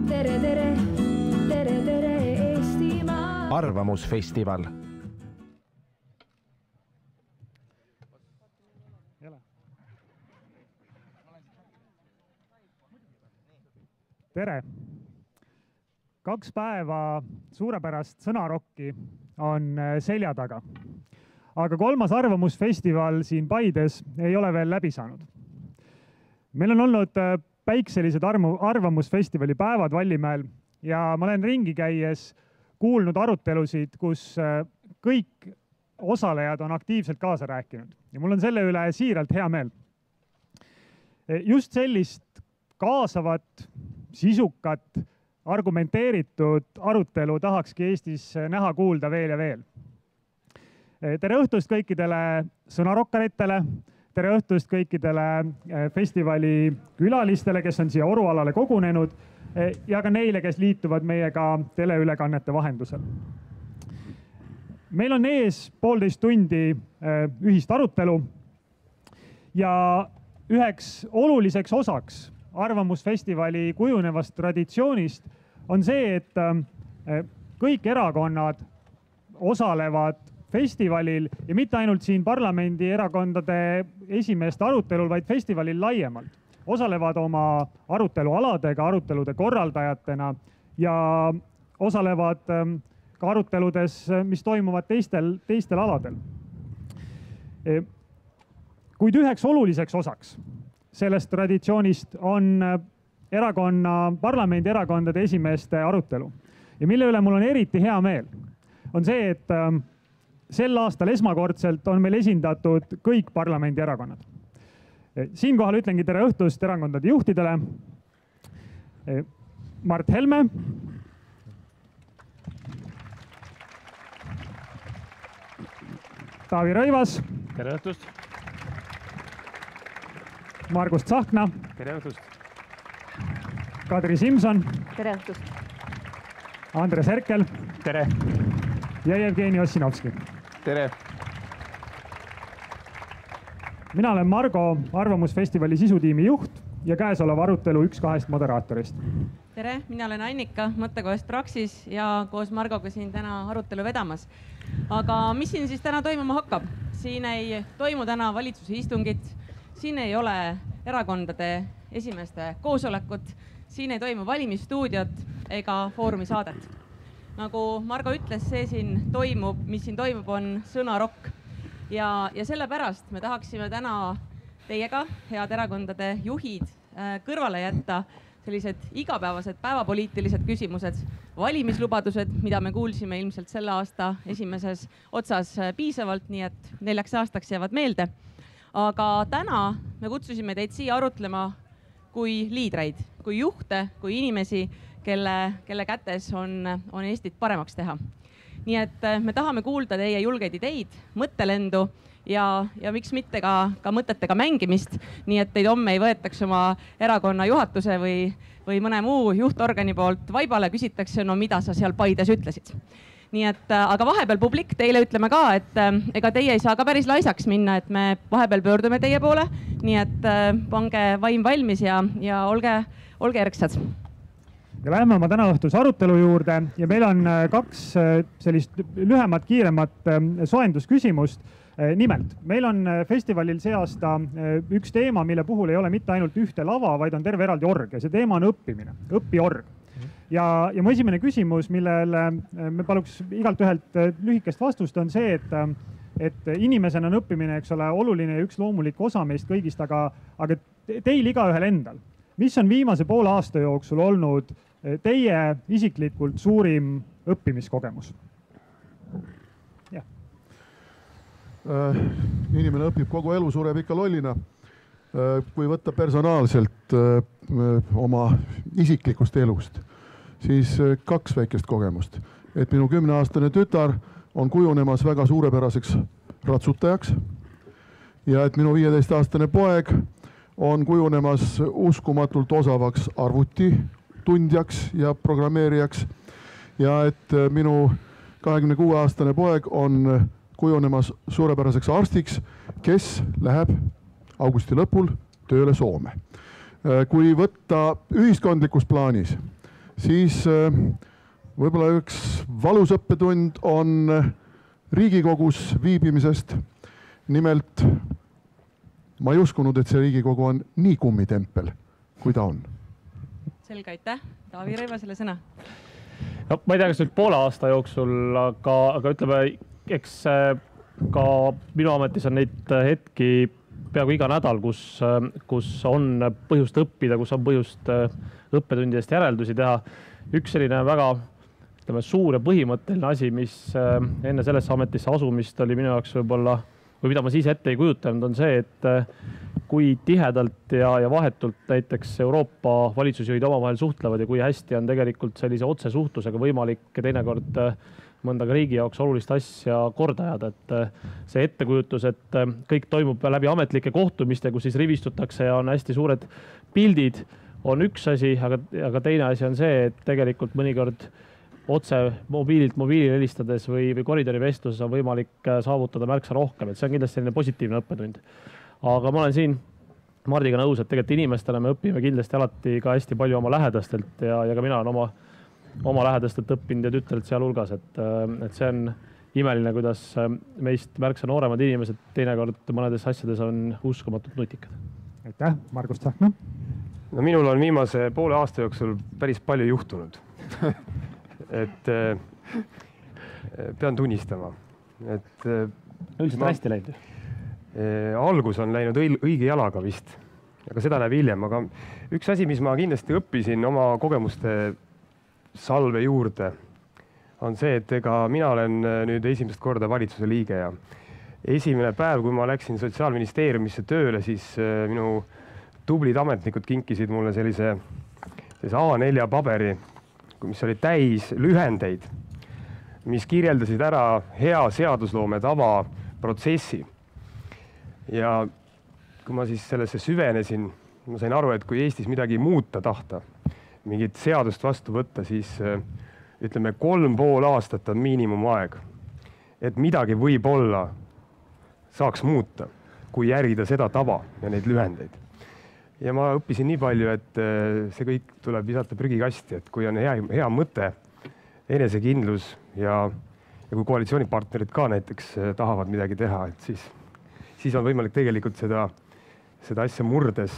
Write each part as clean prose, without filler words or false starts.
tere, tere, tere, tere Eestimaa. Arvamusfestival. Tere! 2 päeva suurepärast sõnarokki on selja taga. Aga 3. arvamusfestival siin Paides ei ole veel läbi saanud. Meil on olnud päikselised arvamusfestivali päevad Vallimäel ja ma olen ringi käies kuulnud arutelusid, kus kõik osalejad on aktiivselt kaasa rääkinud. Ja mul on selle üle siiralt hea meel. Just sellist kaasavat, sisukat, argumenteeritud arutelu tahakski Eestis näha kuulda veel ja veel. Tere õhtust kõikidele sõnarokkaritele, tere õhtust kõikidele festivali külalistele, kes on siia Orualale kogunenud ja ka neile, kes liituvad meiega teleülekannete vahendusel. Meil on ees 1,5 tundi ühist arutelu ja üheks oluliseks osaks arvamusfestivali kujunevast traditsioonist on see, et kõik erakonnad osalevad festivalil ja mitte ainult siin parlamendi erakondade esimeeste arutelul, vaid festivalil laiemalt. Osalevad oma arutelualadega, arutelude korraldajatena ja osalevad ka aruteludes, mis toimuvad teistel aladel. Kuid üheks oluliseks osaks sellest traditsioonist on parlamendi erakondade esimeeste arutelu. Ja mille üle mul on eriti hea meel, on see, et sel aastal esmakordselt on meil esindatud kõik parlamendi erakonnad. Siinkohal ütlengi tere õhtust erakondade juhtidele. Mart Helme, Taavi Rõivas, tere õhtust. Margus Tsahkna, tere õhtust. Kadri Simson, tere õhtust. Andres Herkel, tere. Ja Jevgeni Ossinovski. Tere. Mina olen Margo arvamusfestivali sisutiimi juht ja käesoleva arutelu 1-2 moderaatorist. Tere, mina olen Annika mõttekohast Praxis ja koos Margoga siin täna arutelu vedamas. Aga mis siin siis täna toimuma hakkab? Siin ei toimu täna valitsuse istungit, siin ei ole erakondade esimeeste koosolekut, siin ei toimu valimisstuudiot ega foorumi saadet. Nagu Margo ütles, see siin toimub, mis siin toimub, on sõnarokk. Ja sellepärast me tahaksime täna teiega, head erakondade juhid, kõrvale jätta sellised igapäevased päevapoliitilised küsimused, valimislubadused, mida me kuulsime ilmselt selle aasta esimeses otsas piisavalt, nii et 4 aastaks jäävad meelde. Aga täna me kutsusime teid siia arutlema kui liidreid, kui juhte, kui inimesi, kelle kätes on Eestit paremaks teha. Nii et me tahame kuulda teie julgeid ideid, mõttelendu ja miks mitte ka mõtetega mängimist, nii et teid homme ei võetaks oma erakonna juhatuse või mõne muu juhtorgani poolt vaibale, küsitakse, no mida sa seal Paides ütlesid. Nii et, aga vahepeal publik teile ütleme ka, et ega teie ei saa ka päris laisaks minna, et me vahepeal pöördume teie poole, nii et pange vaim valmis ja olge erksad. Ja läheme oma täna õhtuse arutelu juurde ja meil on 2 sellist lühemat, kiiremat soendusküsimust. Nimelt, meil on festivalil see aasta üks teema, mille puhul ei ole mitte ainult ühte lava, vaid on terve eraldi org ja see teema on õppimine, õpiorg. Ja mu esimene küsimus, millele me paluks igalt ühelt lühikest vastust, on see, et inimesena on õppimine, eks ole, oluline ja üks loomulik osa meist kõigist, aga teil igaühel endal. Mis on viimase poole aasta jooksul olnud teie isiklikult suurim õppimiskogemus? Inimene õpib kogu elu, sureb ikka lollina. Kui võtta personaalselt oma isiklikust elust, siis 2 väikest kogemust. Et minu 10-aastane tütar on kujunemas väga suurepäraseks ratsutajaks ja et minu 15-aastane poeg on kujunemas uskumatult osavaks arvutitundjaks ja programmeerijaks ja et minu 26-aastane poeg on kujunemas suurepäraseks arstiks, kes läheb augusti lõpul tööle Soome. Kui võtta ühiskondlikus plaanis, siis võib-olla üks valus õppetund on Riigikogus viibimisest. Nimelt ma ei uskunud, et see Riigikogu on nii kummitempel, kui ta on. Selge, aitäh. Taavi Rõivasele sõna. No, ma ei tea, kas nüüd poole aasta jooksul, aga ütleme, eks ka minu ametis on neid hetki peaaegu iga nädal, kus on põhjust õppida, kus on põhjust õppetundidest järeldusi teha. Üks selline väga suur ja põhimõtteline asi, mis enne sellesse ametisse asumist oli minu jaoks võib-olla, või mida ma siis ette ei kujutanud, on see, et kui tihedalt ja vahetult näiteks Euroopa valitsusjuhid omavahel suhtlevad ja kui hästi on tegelikult sellise otsesuhtlusega võimalik teinekord mõnda ka riigi jaoks olulist asja korda ajada. Et see ettekujutus, et kõik toimub läbi ametlike kohtumiste, kus siis rivistutakse ja on hästi suured pildid, on üks asi, aga teine asi on see, et tegelikult mõnikord otse mobiilile helistades või koridori vestluses on võimalik saavutada märksa rohkem, et see on kindlasti selline positiivne õppetund. Aga ma olen siin Mardiga nõus, et tegelikult inimestele me õpime kindlasti alati ka hästi palju oma lähedastelt ja ka mina olen oma lähedastelt õppinud ja tütrelt sealhulgas, et see on imeline, kuidas meist märksa nooremad inimesed teinekord mõnedes asjades on uskumatult nutikad. Aitäh, Margus Tsahkna. No minul on viimase poole aasta jooksul päris palju juhtunud. Et pean tunnistama, et üldiselt hästi läinud. Algus on läinud õige jalaga vist, aga seda näeb hiljem. Aga üks asi, mis ma kindlasti õppisin oma kogemuste salve juurde, on see, et mina olen nüüd esimest korda valitsuse liige ja esimene päev, kui ma läksin Sotsiaalministeeriumisse tööle, siis minu tublid ametnikud kinkisid mulle sellise A4 paberi, mis oli täis lühendeid, mis kirjeldasid ära hea seadusloome tava protsessi. Ja kui ma siis sellesse süvenesin, ma sain aru, et kui Eestis midagi muuta tahta, mingit seadust vastu võtta, siis ütleme 3,5 aastat on miinimumaeg. Et midagi võib-olla saaks muuta, kui järgida seda tava ja neid lühendeid. Ja ma õppisin nii palju, et see kõik tuleb visata prügikasti, et kui on hea mõte, enesekindlus ja kui koalitsioonipartnerid ka näiteks tahavad midagi teha, et siis on võimalik tegelikult seda asja murdes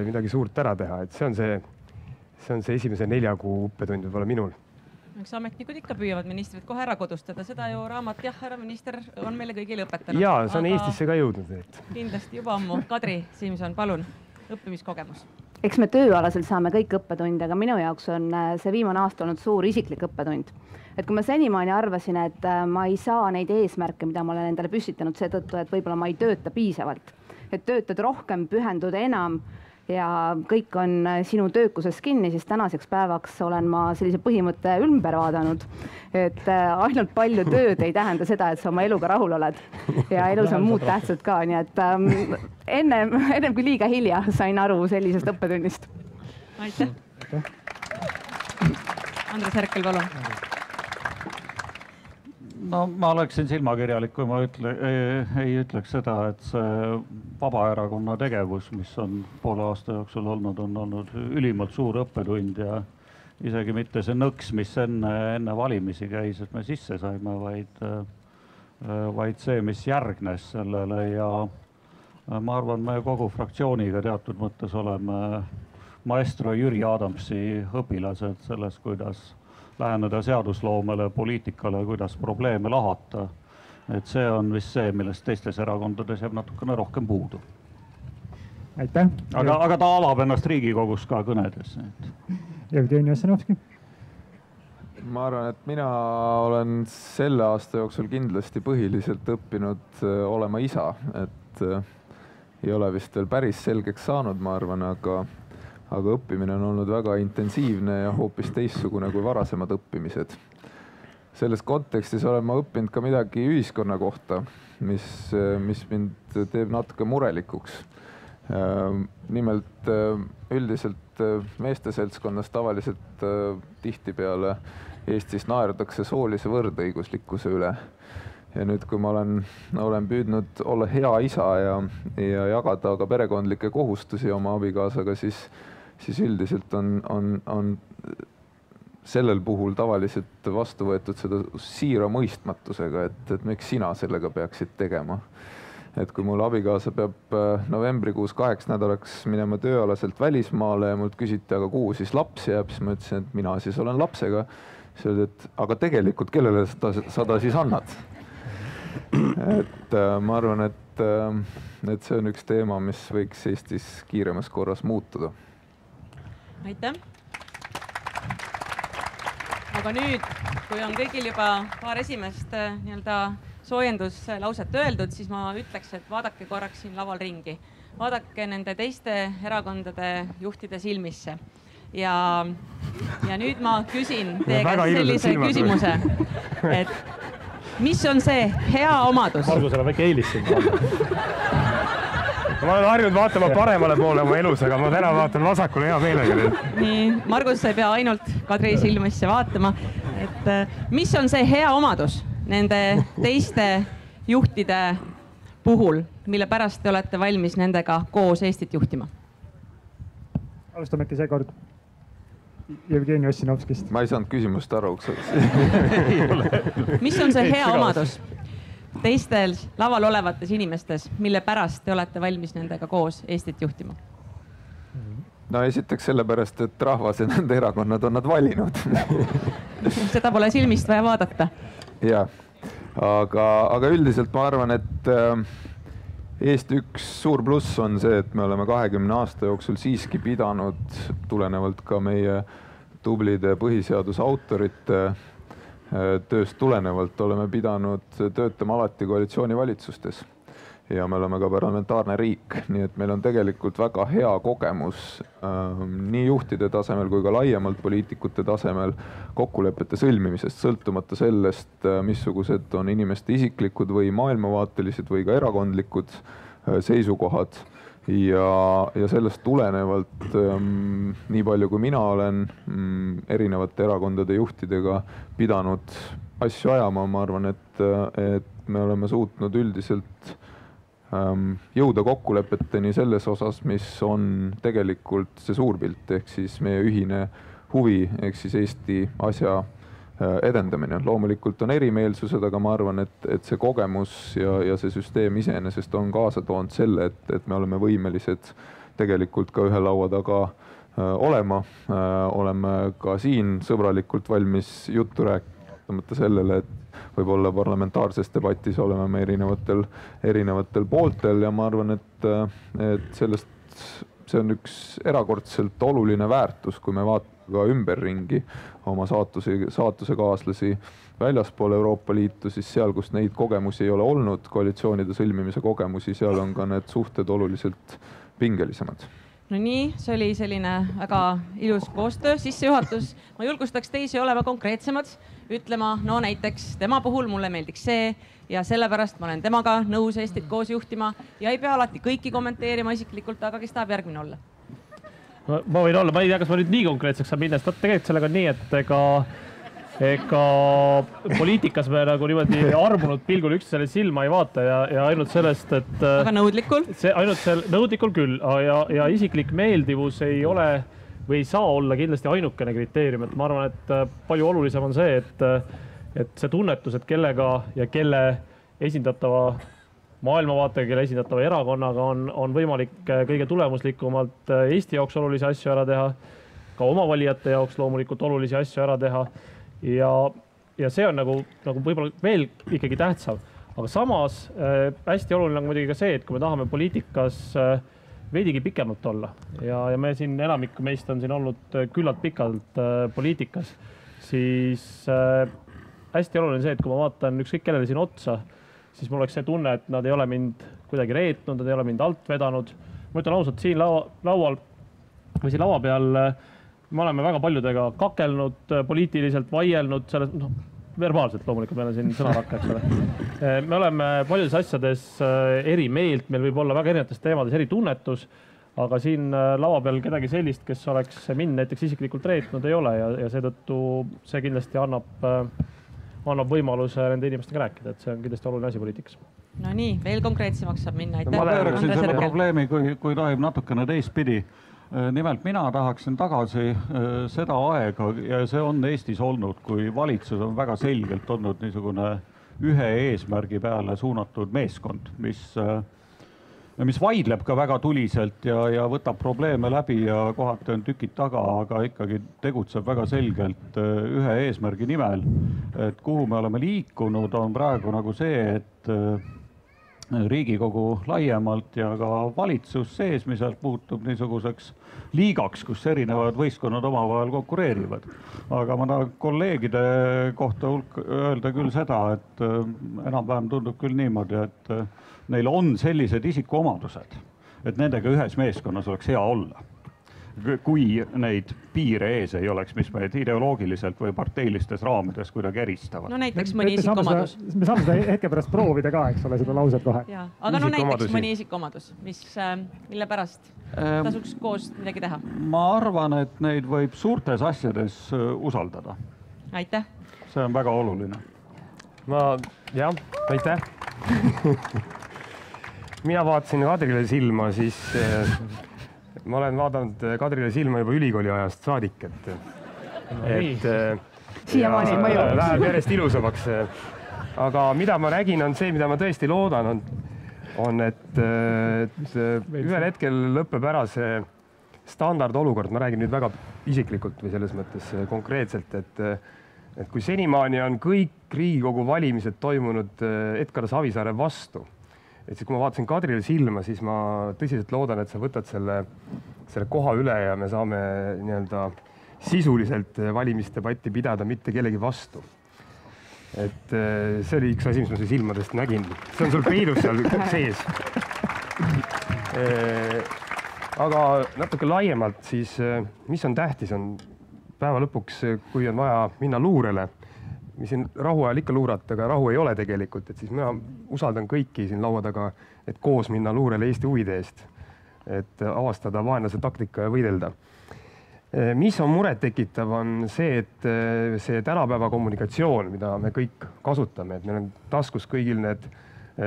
midagi suurt ära teha. Et see on see esimese 4 kuu õppetund võib-olla minul. Eks ametnikud ikka püüavad ministrit kohe ära kodustada. Seda ju raamat, jah, härra minister on meile kõigile õpetanud. Jaa, see on Eestisse ka jõudnud. Kindlasti juba ammu. Kadri Simson, palun, õppimiskogemus. Eks me tööalaselt saame kõik õppetunde, aga minu jaoks on see viimane aasta olnud suur isiklik õppetund. Et kui ma senimaani arvasin, et ma ei saa neid eesmärke, mida ma olen endale püstitanud seetõttu, et võib-olla ma ei tööta piisavalt. Et töötad rohkem, pühendud enam ja kõik on sinu töökuses kinni, siis tänaseks päevaks olen ma sellise põhimõtte ümber vaadanud, et ainult palju tööd ei tähenda seda, et sa oma eluga rahul oled ja elus on muud tähtsad ka, nii et ennem kui liiga hilja sain aru sellisest õppetunnist. Aitäh. Andres Herkel, palun. No ma oleksin silmakirjalik, kui ma ei ütleks seda, et see Vabaerakonna tegevus, mis on poole aasta jooksul olnud, on olnud ülimalt suur õppetund ja isegi mitte see nõks, mis enne valimisi käis, et me sisse saime, vaid see, mis järgnes sellele ja ma arvan, me kogu fraktsiooniga teatud mõttes oleme maestro Jüri Adamsi õpilased selles, kuidas läheneda seadusloomele, poliitikale, kuidas probleeme lahata. Et see on vist see, millest teistes erakondades jääb natukene rohkem puudu. Aitäh. Aga ta avab ennast Riigikogus ka kõnedes. Jevgeni Ossinovski. Ma arvan, et mina olen selle aasta jooksul kindlasti põhiliselt õppinud olema isa. Et ei ole vist veel päris selgeks saanud, ma arvan, aga õppimine on olnud väga intensiivne ja hoopis teistsugune kui varasemad õppimised. Selles kontekstis olen ma õppinud ka midagi ühiskonna kohta, mis mind teeb natuke murelikuks. Nimelt üldiselt meeste seltskonnas tavaliselt tihtipeale Eestis naerdakse soolise võrdõiguslikkuse üle. Ja nüüd, kui ma olen püüdnud olla hea isa ja jagada ka perekondlikke kohustusi oma abikaasaga, siis üldiselt on sellel puhul tavaliselt vastu võetud seda siira mõistmatusega, et miks sina sellega peaksid tegema. Et kui mul abikaasa peab novembrikuus 8 nädalaks minema tööalaselt välismaale ja mult küsiti, aga kuhu siis laps jääb, siis ma ütlesin, et mina siis olen lapsega. Siis öeldi, et aga tegelikult kellele sa ta siis annad? Et ma arvan, et see on üks teema, mis võiks Eestis kiiremas korras muutuda. Aitäh! Aga nüüd, kui on kõigil juba paar esimest soojenduslauset öeldud, siis ma ütleks, et vaadake korraks siin laval ringi. Vaadake nende teiste erakondade juhtide silmisse. Ja nüüd ma küsin teie käest sellise küsimuse, et mis on see hea omadus? Margusel on väike eelis siin. Ma olen harjunud vaatama paremale poole oma elus, aga ma täna vaatan vasakule hea meelega. Nii, Margus, sa ei pea ainult Kadri silmisse vaatama. Et mis on see hea omadus nende teiste juhtide puhul, mille pärast te olete valmis nendega koos Eestit juhtima? Alustamegi seekord Jevgeni Ossinovskist. Ma ei saanud küsimust aru. Mis on see hea omadus teistel laval olevates inimestes, mille pärast te olete valmis nendega koos Eestit juhtima? No esiteks sellepärast, et rahvas ja nende erakonnad on nad valinud. Seda pole silmist vaja vaadata. Jah, aga üldiselt ma arvan, et Eesti üks suur pluss on see, et me oleme 20 aasta jooksul siiski pidanud, tulenevalt ka meie tublide põhiseaduse autorite tööst tulenevalt, oleme pidanud töötama alati koalitsioonivalitsustes. Ja me oleme ka parlamentaarne riik, nii et meil on tegelikult väga hea kogemus nii juhtide tasemel kui ka laiemalt poliitikute tasemel kokkulepete sõlmimisest, sõltumata sellest, missugused on inimeste isiklikud või maailmavaatelised või ka erakondlikud seisukohad. Ja sellest tulenevalt, nii palju kui mina olen erinevate erakondade juhtidega pidanud asju ajama, ma arvan, et me oleme suutnud üldiselt jõuda kokkulepeteni selles osas, mis on tegelikult see suurpilt, ehk siis meie ühine huvi, ehk siis Eesti asja edendamine. Loomulikult on erimeelsused, aga ma arvan, et see kogemus ja see süsteem iseenesest on kaasa toonud selle, et me oleme võimelised tegelikult ka ühe laua taga olema. Oleme ka siin sõbralikult valmis juttu rääkima, vaatamata sellele, et võib-olla parlamentaarses debatis oleme me erinevatel pooltel ja ma arvan, et sellest see on üks erakordselt oluline väärtus, kui me vaatame ka ümberringi oma saatusekaaslasi väljaspool Euroopa Liitu, siis seal, kus neid kogemusi ei ole olnud, koalitsioonide sõlmimise kogemusi, seal on ka need suhted oluliselt pingelisemad. No nii, see oli selline väga ilus koostöö, sissejuhatus. Ma julgustaks teisi olema konkreetsemad, ütlema, no näiteks tema puhul mulle meeldiks see ja sellepärast ma olen temaga nõus Eestit koos juhtima ja ei pea alati kõiki kommenteerima isiklikult, aga kes tahab järgmine olla? Ma võin olla, ma ei tea, kas ma nüüd nii konkreetseks saan minna, sest tegelikult sellega on nii, et ega poliitikas me nagu niimoodi armunud pilgul üksteisele silma ei vaata ja ainult sellest, et aga nõudlikul? Nõudlikul küll ja isiklik meeldivus ei ole või ei saa olla kindlasti ainukene kriteerium, et ma arvan, et palju olulisem on see, et see tunnetus, et kellega ja kelle esindatava maailmavaatega, kelle esindatava erakonnaga on võimalik kõige tulemuslikumalt Eesti jaoks olulisi asju ära teha, ka oma valijate jaoks loomulikult olulisi asju ära teha. Ja see on nagu võib-olla veel ikkagi tähtsam. Aga samas hästi oluline on muidugi ka see, et kui me tahame poliitikas veidigi pikemalt olla ja me siin enamik meist on siin olnud küllalt pikalt poliitikas, siis hästi oluline see, et kui ma vaatan ükskõik kellele siin otsa, siis mul oleks see tunne, et nad ei ole mind kuidagi reetnud, nad ei ole mind alt vedanud. Ma ütlen ausalt, siin laual või siin laua peal me oleme väga paljudega kakelnud, poliitiliselt vaielnud, verbaalselt loomulikult meil on siin sõnarakka, eks ole. Me oleme paljudes asjades eri meelt, meil võib olla väga erinevates teemades eri tunnetus, aga siin laua peal kedagi sellist, kes oleks mind näiteks isiklikult reetnud, ei ole ja seetõttu see kindlasti annab võimaluse nende inimestega rääkida, et see on kindlasti oluline asi poliitikas. No nii, veel konkreetsemaks saab minna. Ma pööraksin selle probleemi, kui tohib natukene teistpidi. nimelt mina tahaksin tagasi seda aega ja see on Eestis olnud, kui valitsus on väga selgelt olnud niisugune ühe eesmärgi peale suunatud meeskond, mis vaidleb ka väga tuliselt ja võtab probleeme läbi ja kohati on tükid taga, aga ikkagi tegutseb väga selgelt ühe eesmärgi nimel. Et kuhu me oleme liikunud, on praegu nagu see, et Riigikogu laiemalt ja ka valitsus seesmiselt muutub niisuguseks liigaks, kus erinevad võistkonnad omavahel konkureerivad. Aga ma tahan kolleegide kohta öelda küll seda, et enam-vähem tundub küll niimoodi, et neil on sellised isikuomadused, et nendega ühes meeskonnas oleks hea olla. Kui neid piire ees ei oleks, mis meid ideoloogiliselt või parteilistes raamides kuidagi eristavad. No näiteks mõni isikuomadus. Me saame seda hetke pärast proovida ka, eks ole, seda lauset kohe. Aga no näiteks mõni isikuomadus, mille pärast tasuks koos midagi teha? Ma arvan, et neid võib suurtes asjades usaldada. Aitäh. See on väga oluline. Aitäh. Mina vaatasin Kadrile silma, siis ma olen vaadanud Kadrile silma juba ülikooli ajast saadik, et siiamaani mõju läheb järjest ilusamaks. Aga mida ma nägin, on see, mida ma tõesti loodan, on, et ühel hetkel lõpeb ära see standardolukord. Ma räägin nüüd väga isiklikult või selles mõttes konkreetselt, et kui senimaani on kõik Riigikogu valimised toimunud Edgar Savisaare vastu, et siis kui ma vaatasin Kadrile silma, siis ma tõsiselt loodan, et sa võtad selle koha üle ja me saame nii-öelda sisuliselt valimisdebatti pidada mitte kellegi vastu. Et see oli üks asi, mis ma see silmadest nägin. See on sul peidus seal sees. Aga natuke laiemalt siis, mis on tähtis, on päeva lõpuks, kui on vaja minna luurele, mis siin rahu ajal ikka luurata, aga rahu ei ole tegelikult, et siis mina usaldan kõiki siin laua taga, et koos minna luurele Eesti huvide eest, et avastada vaenlase taktika ja võidelda. Mis on muret tekitav, on see, et see tänapäeva kommunikatsioon, mida me kõik kasutame, et meil on taskus kõigil need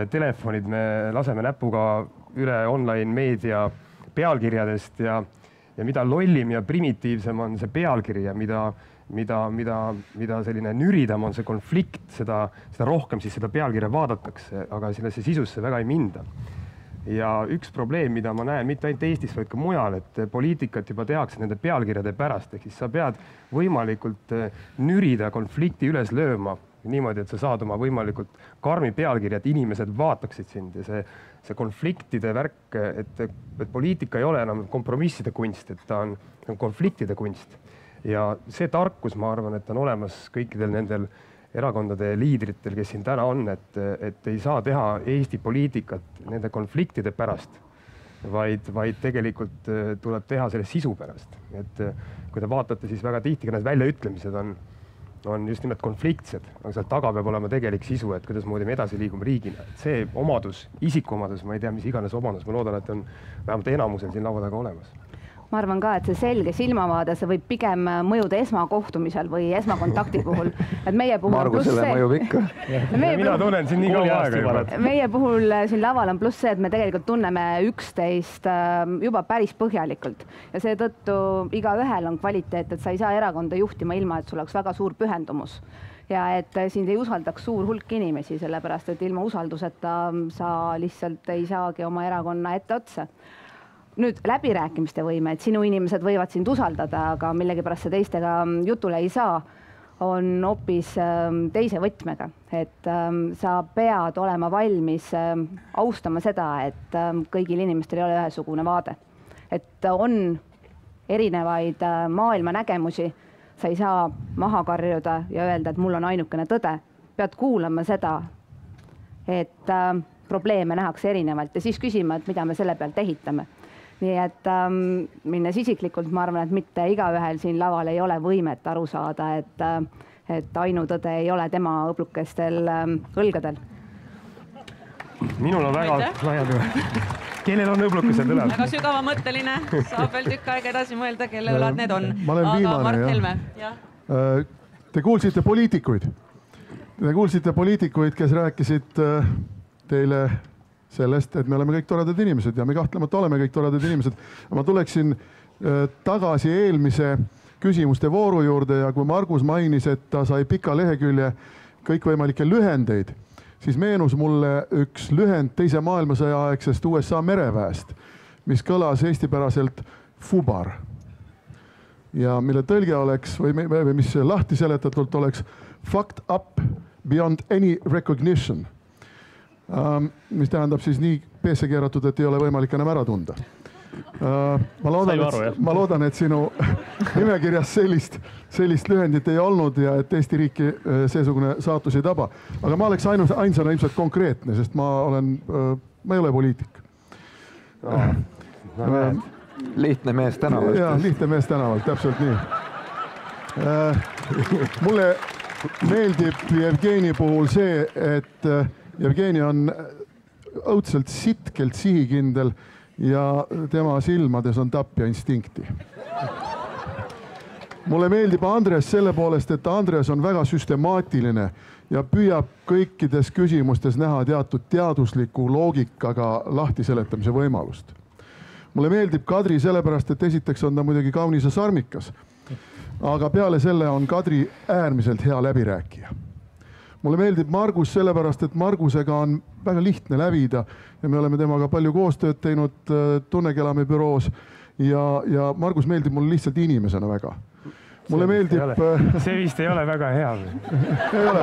telefonid, me laseme näpuga üle online meedia pealkirjadest ja mida lollim ja primitiivsem on see pealkiri ja mida selline nüridam on see konflikt, seda rohkem siis seda pealkirja vaadatakse, aga sellesse sisusse väga ei minda. Ja üks probleem, mida ma näen mitte ainult Eestis, vaid ka mujal, et poliitikat juba tehakse nende pealkirjade pärast, ehk siis sa pead võimalikult nürida konflikti üles lööma niimoodi, et sa saad oma võimalikult karmi pealkirja, et inimesed vaataksid sind ja see konfliktide värk, et poliitika ei ole enam kompromisside kunst, et ta on konfliktide kunst. Ja see tarkus, ma arvan, et on olemas kõikidel nendel erakondade liidritel, kes siin täna on, et ei saa teha Eesti poliitikat nende konfliktide pärast, vaid tegelikult tuleb teha selle sisu pärast. Et kui te vaatate, siis väga tihti need väljaütlemised on just nimelt konfliktsed, aga seal taga peab olema tegelik sisu, et kuidas moodi me edasi liigume riigina. See omadus, isikuomadus, ma ei tea, mis iganes omadus, ma loodan, et on vähemalt enamusel siin laua taga olemas. Ma arvan ka, et see selge silmavaade, see võib pigem mõjuda esmakohtumisel või esmakontakti puhul. Et meie puhul Margusele mõjub ikka. Mina tunnen siin nii kaua aega juba. Meie puhul siin laval on pluss see, et me tegelikult tunneme üksteist juba päris põhjalikult. Ja seetõttu igaühel on kvaliteet, et sa ei saa erakonda juhtima ilma, et sul oleks väga suur pühendumus. Ja et sind ei usaldaks suur hulk inimesi, sellepärast, et ilma usalduseta sa lihtsalt ei saagi oma erakonna ette otsa. Nüüd läbirääkimiste võime, et sinu inimesed võivad sind usaldada, aga millegipärast see teistega jutule ei saa, on hoopis teise võtmega. Et sa pead olema valmis austama seda, et kõigil inimestel ei ole ühesugune vaade. Et on erinevaid maailma nägemusi, sa ei saa maha karjuda ja öelda, et mul on ainukene tõde. Pead kuulama seda, et probleeme nähakse erinevalt ja siis küsima, et mida me selle pealt ehitame. Nii et minnes isiklikult, ma arvan, et mitte igaühel siin laval ei ole võimet aru saada, et ainutõde ei ole tema õblukestel õlgadel. Minul on väga laiad üle. Kellel on õblukesed õlad? Väga sügavamõtteline, saab veel tükk aega edasi mõelda, kelle õlad need on. Ma olen viimane, Mart Helme. Te kuulsite poliitikuid. Te kuulsite poliitikuid, kes rääkisid teile sellest, et me oleme kõik toredad inimesed ja me kahtlemata oleme kõik toredad inimesed. Ma tuleksin tagasi eelmise küsimuste vooru juurde ja kui Margus mainis, et ta sai pika lehekülje kõikvõimalikke lühendeid, siis meenus mulle üks lühend Teise maailmasõja aegsest USA mereväest, mis kõlas eestipäraselt FUBAR ja mille tõlge oleks või mis lahti seletatult oleks fucked up beyond any recognition, mis tähendab siis nii peesse keeratud, et ei ole võimalik enam ära tunda. Ma loodan, et sinu nimekirjas sellist lühendit ei olnud ja et Eesti riiki seesugune saatus ei taba. Aga ma oleks ainsana ilmselt konkreetne, sest ma ei ole poliitik. Lihtne mees tänavalt. Jaa, lihtne mees tänavalt, täpselt nii. Mulle meeldib Jevgeni puhul see, et Jevgeni on õudselt sitkelt sihikindel ja tema silmades on tapja instinkti. Mulle meeldib Andres selle poolest, et Andres on väga süstemaatiline ja püüab kõikides küsimustes näha teatud teadusliku loogikaga lahtiseletamise võimalust. Mulle meeldib Kadri sellepärast, et esiteks on ta muidugi kaunis ja sarmikas, aga peale selle on Kadri äärmiselt hea läbirääkija. Mulle meeldib Margus sellepärast, et Margusega on väga lihtne lävida ja me oleme temaga palju koostööd teinud Tunnekelami büroos ja Margus meeldib mulle lihtsalt inimesena väga. Mulle meeldib... See vist ei ole väga hea. Ei ole.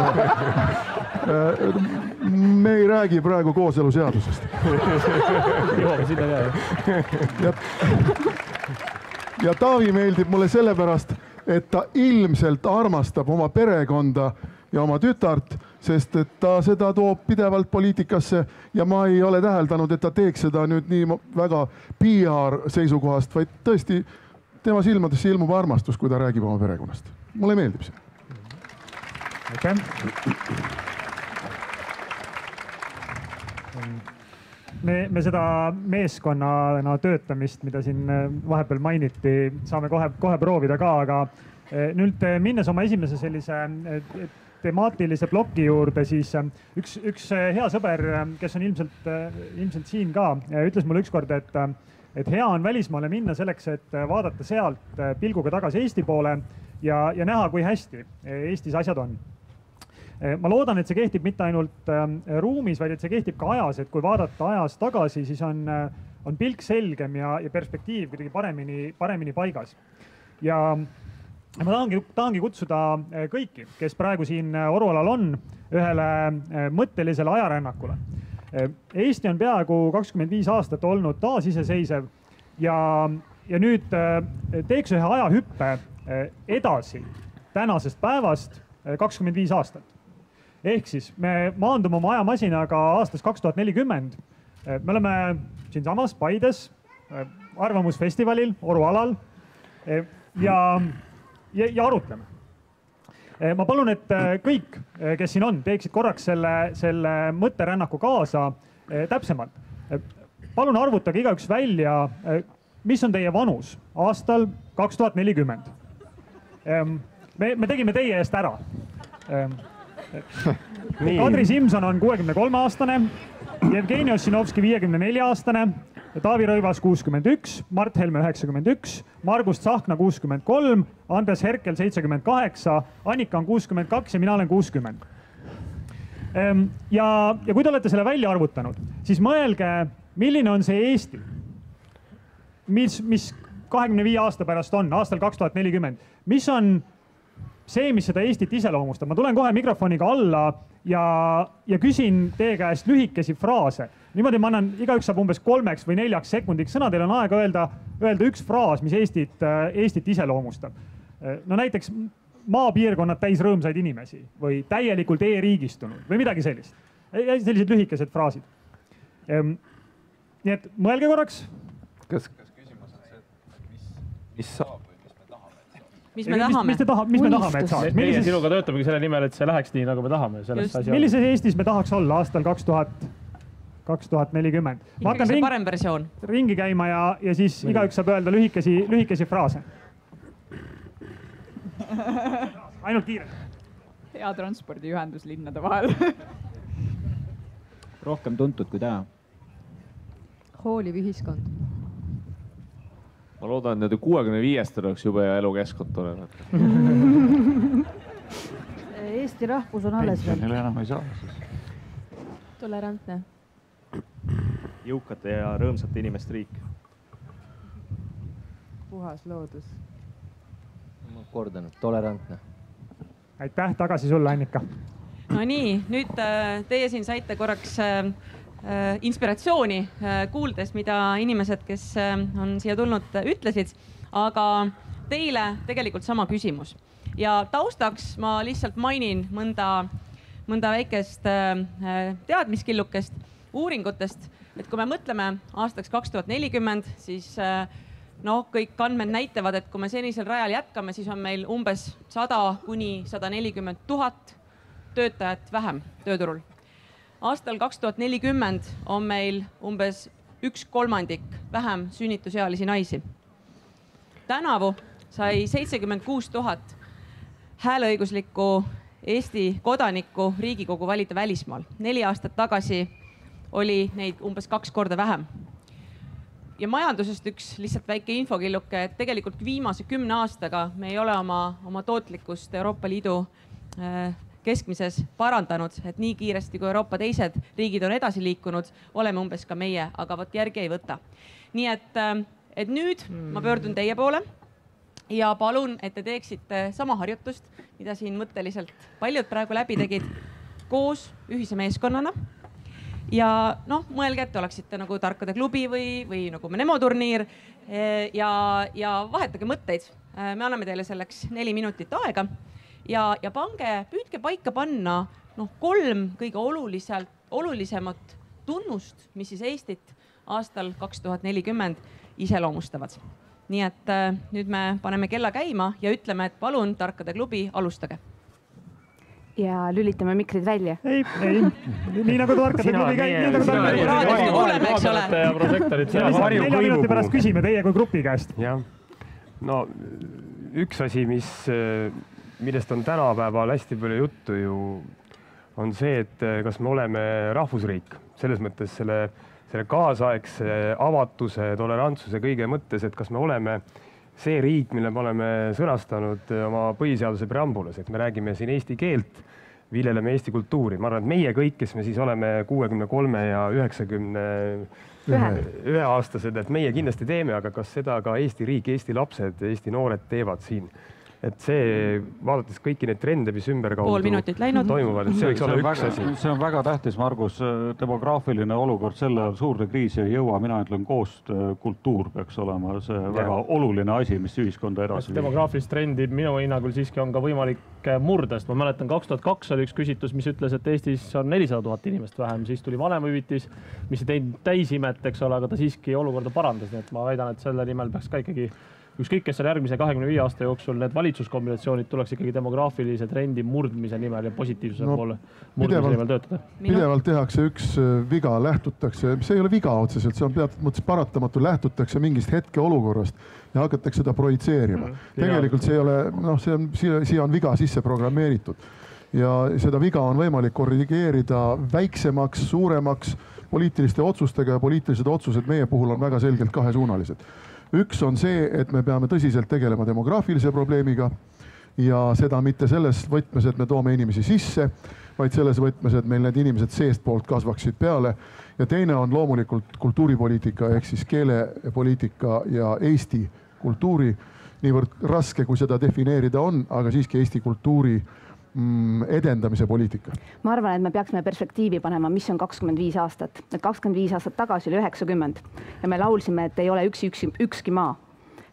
Me ei räägi praegu kooseluseadusest. Ja Taavi meeldib mulle sellepärast, et ta ilmselt armastab oma perekonda ja oma tütart, sest et ta seda toob pidevalt poliitikasse ja ma ei ole täheldanud, et ta teeks seda nüüd nii väga PR seisukohast, vaid tõesti tema silmadesse ilmub armastus, kui ta räägib oma perekonnast. Mulle meeldib see. Aitäh. Me seda meeskonnana töötamist, mida siin vahepeal mainiti, saame kohe proovida ka, aga nüüd minnes oma esimese sellise temaatilise ploki juurde, siis üks hea sõber, kes on ilmselt siin ka, ütles mulle ükskord, et hea on välismaale minna selleks, et vaadata sealt pilguga tagasi Eesti poole ja näha, kui hästi Eestis asjad on. Ma loodan, et see kehtib mitte ainult ruumis, vaid et see kehtib ka ajas, et kui vaadata ajas tagasi, siis on pilk selgem ja perspektiiv kuidagi paremini paigas. Ja ma tahangi kutsuda kõiki, kes praegu siin Orualal on, ühele mõttelisele ajarännakule. Eesti on peaaegu 25 aastat olnud taasiseseisev ja nüüd teeks ühe ajahüppe edasi tänasest päevast 25 aastat. Ehk siis me maandume oma ajamasinaga aastas 2040. Me oleme siinsamas Paides arvamusfestivalil Orualal ja arutleme. Ma palun, et kõik, kes siin on, teeksid korraks selle mõtterännaku kaasa täpsemalt. Palun arvutage igaüks välja, mis on teie vanus aastal 2040. Me tegime teie eest ära. Kadri Simson on 63-aastane, Jevgeni Ossinovski 54-aastane, Taavi Rõivas 61, Mart Helme 91, Margus Tsahkna 63, Andres Herkel 78, Annika on 62 ja mina olen 60. Ja kui te olete selle välja arvutanud, siis mõelge, milline on see Eesti, mis 25 aasta pärast on, aastal 2040. Mis on see, mis seda Eestit iseloomustab? Ma tulen kohe mikrofoniga alla ja küsin teie käest lühikesi fraase. Niimoodi ma annan, igaüks saab umbes 3 või 4 sekundiks sõna. Teil on aega öelda üks fraas, mis Eestit iseloomustab. No näiteks maapiirkonnad täis rõõmsaid inimesi või täielikult e-riigistunud või midagi sellist. Sellised lühikesed fraasid. Nii et mõelge korraks. Kas küsimus on see, mis saab? Mis me tahame, et saaks? Meie sinuga töötamegi selle nimel, et see läheks nii, nagu me tahame. Millises Eestis me tahaks olla aastal 2040? Ma hakkan parem versioon. Ringi käima ja siis igaüks saab öelda lühikesi fraase. Ainult kiirelt. Hea transpordiühendus linnade vahel. Rohkem tuntud kui täna. Hooliv ühiskond. Ma loodan, et 65 oleks jube hea elukeskkond tulevad. Eesti rahvus on alles veel. Enam ei saa siis. Tolerantne. Jõukate ja rõõmsate inimeste riik. Puhas loodus. Ma kordan, tolerantne. Aitäh, tagasi sulle, Annika. No nii, nüüd teie siin saite korraks inspiratsiooni kuuldes, mida inimesed, kes on siia tulnud, ütlesid, aga teile tegelikult sama küsimus. Ja taustaks ma lihtsalt mainin mõnda väikest teadmiskillukest uuringutest, et kui me mõtleme aastaks 2040, siis kõik andmed näitavad, et kui me senisel rajal jätkame, siis on meil umbes 100 kuni 140 000 töötajat vähem tööturul. Aastal 2040 on meil umbes 1/3 vähem sünnitusealisi naisi. Tänavu sai 76 000 hääleõiguslikku Eesti kodanikku Riigikogu valida välismaal. 4 aastat tagasi oli neid umbes 2 korda vähem. Ja majandusest üks lihtsalt väike infokilluke, et tegelikult viimase 10 aastaga me ei ole oma tootlikkust Euroopa Liidu keskmises parandanud, et nii kiiresti kui Euroopa teised riigid on edasi liikunud, oleme umbes ka meie, aga vot järgi ei võta. Nii et nüüd ma pöördun teie poole ja palun, et te teeksite sama harjutust, mida siin mõtteliselt paljud praegu läbi tegid, koos ühise meeskonnana. Ja mõelge, et oleksite nagu tarkade klubi või nagu Nemo turniir ja vahetage mõtteid. Me anname teile selleks 4 minutit aega. Ja püüdke paika panna 3 kõige olulisemat tunnust, mis siis Eestit aastal 2040 iseloomustavad. Nii et nüüd me paneme kella käima ja ütleme, et palun, tarkade klubi, alustage. Ja lülitame mikrid välja. Ei. Nii nagu tarkade klubi käib. Raadiost kuuleme, eks ole. 4 minuti pärast küsime teie kui grupi käest. Jah. No üks asi, millest on tänapäeval hästi palju juttu ju, on see, et kas me oleme rahvusriik. Selles mõttes selle kaasaegse avatuse, tolerantsuse kõige mõttes, et kas me oleme see riik, mille me oleme sõnastanud oma põhiseaduse preambulas, et me räägime siin eesti keelt, viljeleme eesti kultuuri. Ma arvan, et meie kõik, kes me siis oleme 63 ja 91 aastased, et meie kindlasti teeme, aga kas seda ka Eesti riik, Eesti lapsed, Eesti noored teevad siin? Et see, vaadates kõiki neid trende, mis ümber kaudu toimuvad, et see võiks olla üks asi. See on väga tähtis, Margus. Demograafiline olukord selle suurde kriisi ei jõua. Mina ütlen, koostöökultuur peaks olema see väga oluline asi, mis ühiskonda edasi viib. Demograafilist trendi minu hinnangul siiski on ka võimalik murdest. Ma mäletan, 2002 oli üks küsitlus, mis ütles, et Eestis on 400 000 inimest vähem. Siis tuli vanemahüvitis, mis ei teinud täisimet, eks ole, aga ta siiski olukorda parandas. Nii et ma väidan, et selle nimel peaks ka ikkagi ükskõik, kes seal järgmise 25 aasta jooksul need valitsuskombinatsioonid tuleks ikkagi demograafilise trendi murdmise nimel ja positiivsuse poole murdmise nimel töötada. Pidevalt tehakse üks viga, lähtutakse, see ei ole viga otseselt, see on teatud mõttes paratamatu, lähtutakse mingist hetke olukorrast ja hakatakse seda projitseerima. Tegelikult see ei ole, siia on viga sisse programmeeritud ja seda viga on võimalik korrigeerida väiksemaks, suuremaks poliitiliste otsustega ja poliitilised otsused meie puhul on väga selgelt kahesuunalised. Üks on see, et me peame tõsiselt tegelema demograafilise probleemiga ja seda mitte selles võtmes, et me toome inimesi sisse, vaid selles võtmes, et meil need inimesed seest poolt kasvaksid peale. Ja teine on loomulikult kultuuripoliitika ehk siis keelepoliitika ja Eesti kultuuri. Niivõrd raske, kui seda defineerida on, aga siiski Eesti kultuuri edendamise poliitika. Ma arvan, et me peaksime perspektiivi panema, mis on 25 aastat. 25 aastat tagasi oli 90 ja me laulsime, et ei ole ükski maa.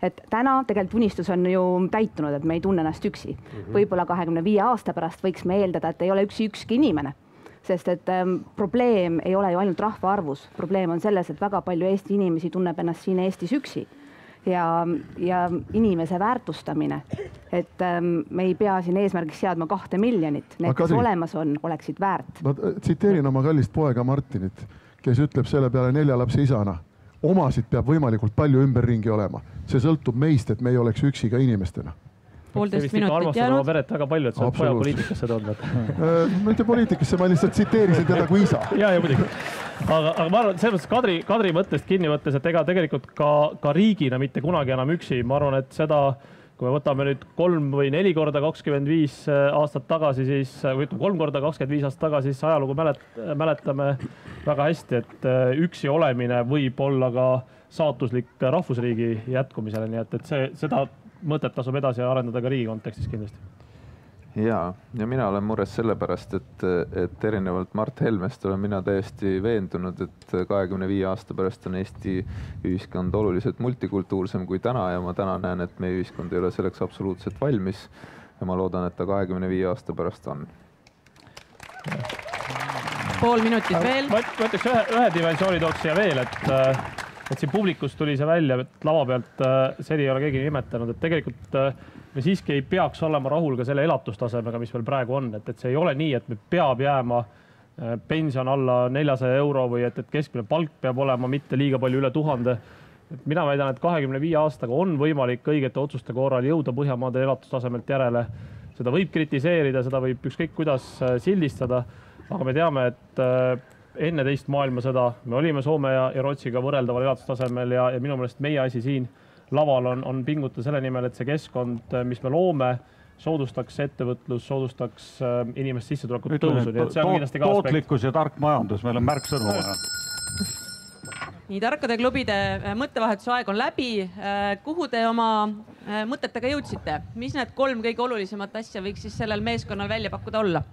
Et täna tegelikult unistus on ju täitunud, et me ei tunne ennast üksi. Võib-olla 25 aasta pärast võiks me eeldada, et ei ole ükski inimene. Sest et probleem ei ole ju ainult rahvaarvus. Probleem on selles, et väga palju Eesti inimesi tunneb ennast siin Eestis üksi. Ja inimese väärtustamine, et me ei pea siin eesmärgiks seadma 2 miljonit. Need, kes olemas on, oleksid väärt. Ma tsiteerin oma kallist poega Martinit, kes ütleb selle peale 4 lapse isana. Omasid peab võimalikult palju ümberringi olema. See sõltub meist, et me ei oleks üksi ka inimestena. 1,5 minutit jäänud. Oma veret väga palju, et sa poja poliitikasse toodnud. Mitte poliitikasse, ma lihtsalt tsiteerisin teda kui isa. Ja muidugi. aga ma arvan, et selles mõttes Kadri mõttest kinni võttes, et ega tegelikult ka riigina mitte kunagi enam üksi. Ma arvan, et seda, kui me võtame nüüd 3 või 4 korda 25 aastat tagasi, siis, või 3 korda 25 aastat tagasi, siis ajalugu mäletame väga hästi, et üksi olemine võib olla ka saatuslik rahvusriigi jätkumisele, nii et seda mõtet tasub edasi arendada ka riigi kontekstis kindlasti. Ja mina olen mures sellepärast, et erinevalt Mart Helmest olen mina täiesti veendunud, et 25 aasta pärast on Eesti ühiskond oluliselt multikultuursem kui täna ja ma täna näen, et meie ühiskond ei ole selleks absoluutselt valmis ja ma loodan, et ta 25 aasta pärast on. Pool minutit veel. Ma ütleks ühe dimensiooni tooks siia veel, et siin publikus tuli see välja, et lava pealt seni ei ole keegi nimetanud, et tegelikult me siiski ei peaks olema rahul ka selle elatustasemega, mis meil praegu on. Et see ei ole nii, et me peab jääma pension alla 400 euro või et keskmine palk peab olema mitte liiga palju üle 1000. Mina väidan, et 25 aastaga on võimalik õigete otsuste korral jõuda Põhjamaade elatustasemelt järele. Seda võib kritiseerida, seda võib ükskõik kuidas sildistada, aga me teame, et enne teist maailmasõda me olime Soome ja Rootsiga võrreldaval elatustasemel ja minu meelest meie asi siin laval on pinguta selle nimel, et see keskkond, mis me loome, soodustaks ettevõtlus, soodustaks inimeste sissetulekut tõusu. Tootlikkus ja tark majandus, meil on märksõnu vaja. Nii, tarkade klubide mõttevahetuse aeg on läbi. Kuhu te oma mõtetega jõudsite? Mis need 3 kõige olulisemat asja võiks siis sellel meeskonnal välja pakkuda olla?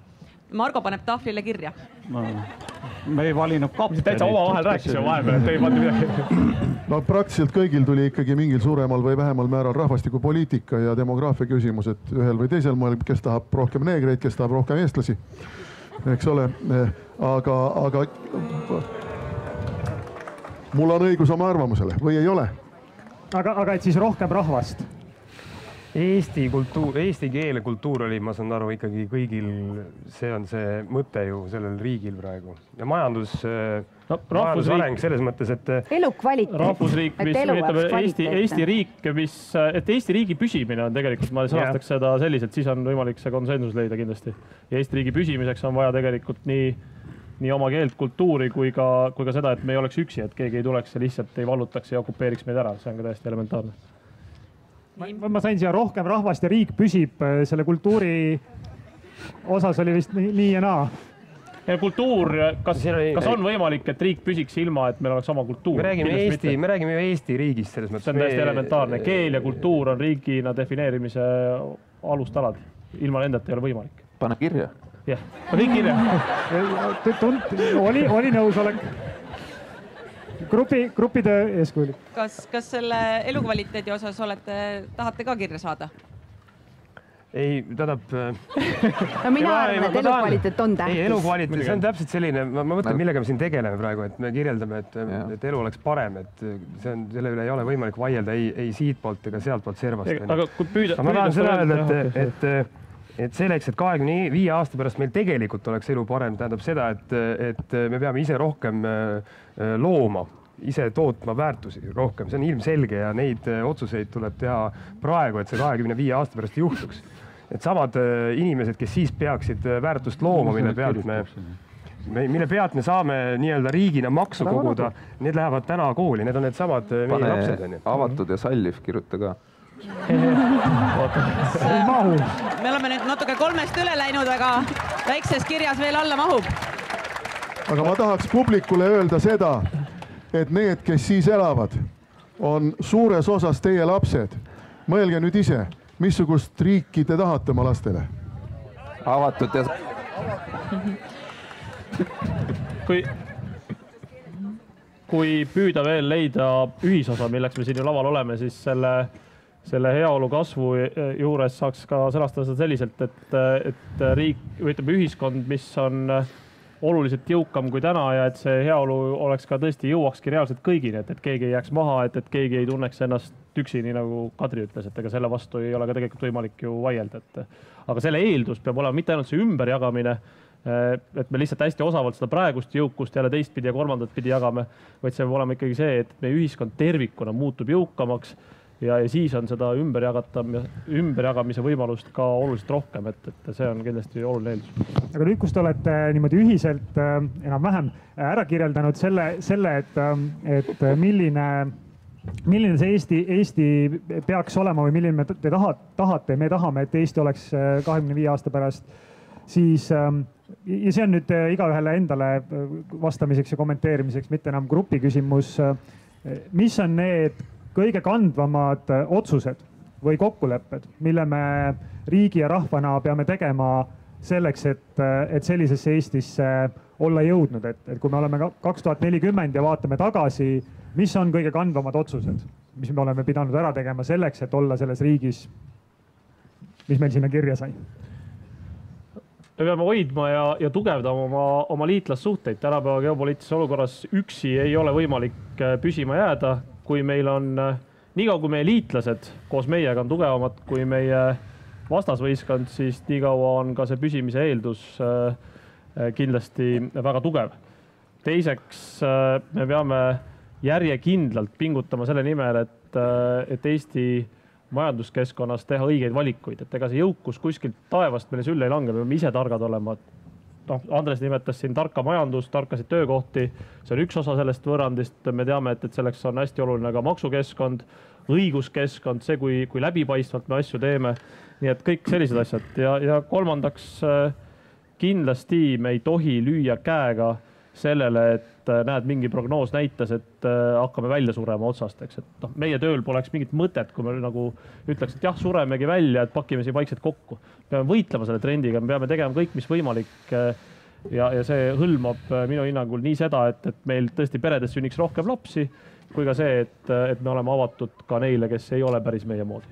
Margo paneb tahvlile kirja. Me ei valinud kapterit. Täitsa oma vahel rääkisime vahepeal, et ei pannud midagi. No praktiliselt kõigil tuli ikkagi mingil suuremal või vähemal määral rahvastikupoliitika ja demograafia küsimused ühel või teisel moel, kes tahab rohkem neegreid, kes tahab rohkem eestlasi, eks ole. Aga mul on õigus oma arvamusele või ei ole? Aga et siis rohkem rahvast? Eesti keele kultuur oli, ma saan aru, ikkagi kõigil, see on see mõte ju sellel riigil praegu. Ja majandusareng selles mõttes, et elukvaliteet. Rahvusriik, Eesti riigi püsimine on tegelikult, ma sõnastaks seda selliselt, siis on võimalik see konsensus leida kindlasti. Ja Eesti riigi püsimiseks on vaja tegelikult nii oma keelt, kultuuri kui ka seda, et me ei oleks üksi, et keegi ei tuleks ja lihtsalt ei vallutaks ja okupeeriks meid ära. See on ka täiesti elementaarne. Ma sain siia rohkem rahvast ja riik püsib, selle kultuuri osas oli vist nii ja naa. Ja kultuur, kas on võimalik, et riik püsiks ilma, et meil oleks oma kultuur? Me räägime ju Eesti riigist selles mõttes. See on täiesti elementaarne. Keel ja kultuur on riigina defineerimise alustalad. Ilma nendeta ei ole võimalik. Pane kirja. Jah, pane kirja. Oli nõusolek. Gruppide eeskujulik. Kas selle elukvaliteedi osas tahate ka kirja saada? Ei, tähendab... No mina arvan, et elukvaliteet on tähtis. Ei, elukvaliteet, see on täpselt selline, ma mõtlen, millega me siin tegeleme praegu, et me kirjeldame, et elu oleks parem, et selle üle ei ole võimalik vaielda ei siitpoolt ega sealtpoolt servast. Aga kui püüda... Ma tahan seda öelda, et selleks, et 25 aasta pärast meil tegelikult oleks elu parem, tähendab seda, et me peame ise rohkem looma, ise tootma väärtusi rohkem. See on ilmselge ja neid otsuseid tuleb teha praegu, et see 25 aasta pärast juhtuks. Et samad inimesed, kes siis peaksid väärtust looma, mille pealt me saame nii-öelda riigina maksu koguda, need lähevad täna kooli, need on need samad meie lapsed. Avatud ja salliv, kirjuta ka. Me oleme nüüd natuke 3-st üle läinud, aga väikses kirjas veel alla mahub. Aga ma tahaks publikule öelda seda, et need, kes siis elavad, on suures osas teie lapsed. Mõelge nüüd ise, missugust riiki te tahate oma lastele? Avatud ja... Kui püüda veel leida ühisosa, milleks me siin ju laval oleme, siis selle heaolu kasvu juures saaks ka sõnastada seda selliselt, et riik, või ütleme ühiskond, mis on oluliselt jõukam kui täna ja et see heaolu oleks ka tõesti jõuakski reaalselt kõigini, et keegi ei jääks maha, et keegi ei tunneks ennast üksi, nii nagu Kadri ütles, et ega selle vastu ei ole ka tegelikult võimalik ju vaielda. Aga selle eeldus peab olema mitte ainult see ümberjagamine, et me lihtsalt hästi osavalt seda praegust jõukust jälle teistpidi ja kolmandat pidi jagame, vaid see peab olema ikkagi see, et meie ühiskond tervikuna muutub jõukamaks ja siis on seda ümberjagamise võimalust ka oluliselt rohkem, et see on kindlasti oluline eeldus. Aga nüüd, kus te olete niimoodi ühiselt enam-vähem ära kirjeldanud selle, et milline see Eesti peaks olema või milline te tahate, me tahame, et Eesti oleks 25 aasta pärast, siis ja see on nüüd igaühele endale vastamiseks ja kommenteerimiseks, mitte enam grupi küsimus. Mis on need kõige kandvamad otsused või kokkulepped, mille me riigi ja rahvana peame tegema selleks, et sellisesse Eestisse olla jõudnud, et kui me oleme 2040 ja vaatame tagasi, mis on kõige kandvamad otsused, mis me oleme pidanud ära tegema selleks, et olla selles riigis, mis meil sinna kirja sai? Me peame hoidma ja tugevdama oma liitlassuhteid. Tänapäeva geopoliitilises olukorras üksi ei ole võimalik püsima jääda. Kui meil on, niikaua kui meie liitlased koos meiega on tugevamad kui meie vastasvõistkond, siis niikaua on ka see püsimise eeldus kindlasti väga tugev. Teiseks, me peame järjekindlalt pingutama selle nimel, et Eesti majanduskeskkonnas teha õigeid valikuid, et ega see jõukus kuskilt taevast meile sülle ei lange, me peame ise targad olema. Andres nimetas siin tarka majandust, tarkasid töökohti, see on üks osa sellest võrrandist. Me teame, et selleks on hästi oluline ka maksukeskkond, õiguskeskkond, see, kui läbipaistvalt me asju teeme. Nii et kõik sellised asjad. Ja kolmandaks, kindlasti me ei tohi lüüa käega sellele, et näed, mingi prognoos näitas, et hakkame välja surema otsast. Et meie tööl poleks mingit mõtet, kui me nagu ütleks, et jah, suremegi välja, et pakime siin vaikselt kokku. Peame võitlema selle trendiga, me peame tegema kõik, mis võimalik. Ja see hõlmab minu hinnangul nii seda, et meil tõesti peredes sünniks rohkem lapsi, kui ka see, et me oleme avatud ka neile, kes ei ole päris meie moodi.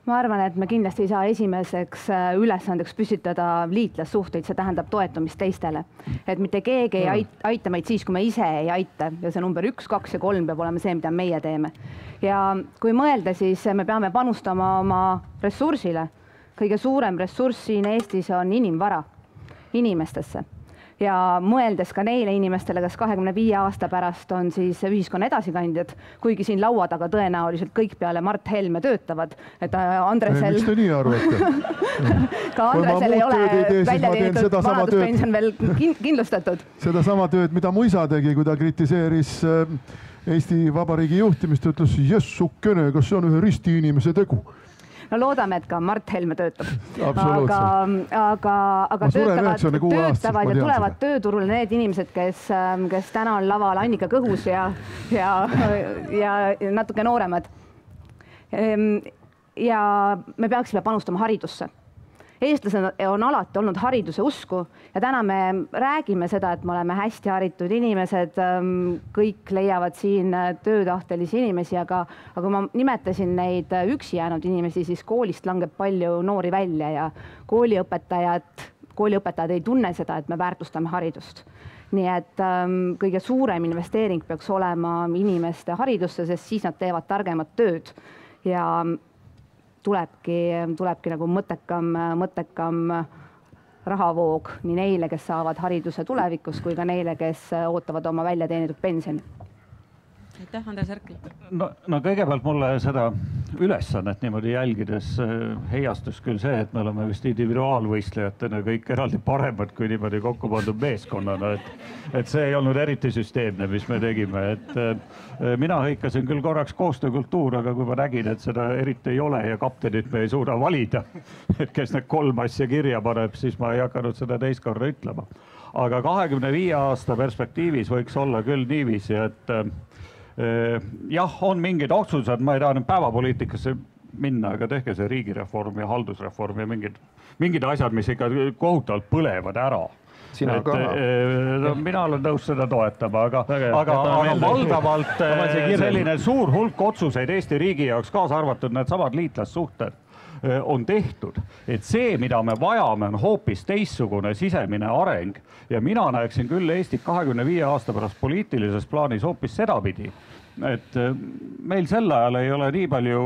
Ma arvan, et me kindlasti ei saa esimeseks ülesandeks püstitada liitlassuhteid, see tähendab toetumist teistele. Et mitte keegi ei aita meid siis, kui me ise ei aita. Ja see number 1, 2 ja 3 peab olema see, mida meie teeme. Ja kui mõelda, siis me peame panustama oma ressursile. Kõige suurem ressurss siin Eestis on inimvara, inimestesse. Ja mõeldes ka neile inimestele, kes 25 aasta pärast on siis ühiskonna edasikandjad, kuigi siin laua taga tõenäoliselt kõik peale Mart Helme töötavad, et Andresel... Miks te nii arvate? Ka Andresel ei ole välja teenitud vanaduspension veel kindlustatud. Seda sama tööd, mida mu isa tegi, kui ta kritiseeris Eesti Vabariigi juhtimist, ütles, jessukene, kas see on ühe risti inimese tegu? No loodame, et ka Mart Helme töötab. Aga töötavad ja tulevad tööturule need inimesed, kes täna on laval Annika Kõhus ja natuke nooremad. Ja me peaksime panustama haridusse. Eestlased on alati olnud hariduse usku ja täna me räägime seda, et me oleme hästi haritud inimesed, kõik leiavad siin töötahtelisi inimesi, aga kui ma nimetasin neid üksi jäänud inimesi, siis koolist langeb palju noori välja ja kooliõpetajad ei tunne seda, et me väärtustame haridust. Nii et kõige suurem investeering peaks olema inimeste haridusse, sest siis nad teevad targemat tööd ja tulebki nagu mõttekam rahavoog nii neile, kes saavad hariduse tulevikus, kui ka neile, kes ootavad oma välja teenitud pensioni. Aitäh, Andres Herkel. No kõigepealt mulle seda ülesannet niimoodi jälgides heiastus küll see, et me oleme vist individuaalvõistlejatena kõik eraldi paremad kui niimoodi kokku pandud meeskonnana. Et see ei olnud eriti süsteemne, mis me tegime. Mina hõikasin küll korraks koostöökultuur, aga kui ma nägin, et seda eriti ei ole ja kaptenit me ei suuda valida, et kes need 3 asja kirja paneb, siis ma ei hakanud seda teist korda ütlema. Aga 25 aasta perspektiivis võiks olla küll niiviisi, et jah, on mingid otsused, ma ei taha nüüd päevapoliitikasse minna, aga tehke see riigireform ja haldusreform ja mingid asjad, mis ikka kohutavalt põlevad ära. Mina olen nõus seda toetama, aga valdavalt selline suur hulk otsuseid Eesti riigi jaoks, kaasa arvatud need samad liitlassuhted, on tehtud. Et see, mida me vajame, on hoopis teistsugune sisemine areng ja mina näeksin küll Eestit 25 aasta pärast poliitilises plaanis hoopis sedapidi, et meil sel ajal ei ole nii palju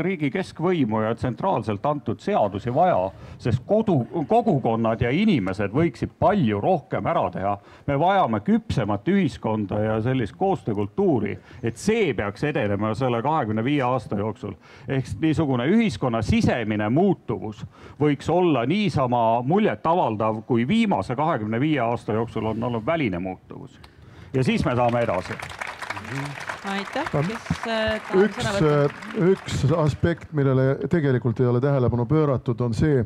riigi keskvõimu ja tsentraalselt antud seadusi vaja, sest kogukonnad ja inimesed võiksid palju rohkem ära teha. Me vajame küpsemat ühiskonda ja sellist koostöökultuuri, et see peaks edenema selle 25 aasta jooksul. Ehk niisugune ühiskonna sisemine muutuvus võiks olla niisama muljet avaldav, kui viimase 25 aasta jooksul on olnud väline muutuvus. Ja siis me saame edasi. Aitäh, kes üks aspekt, millele tegelikult ei ole tähelepanu pööratud, on see,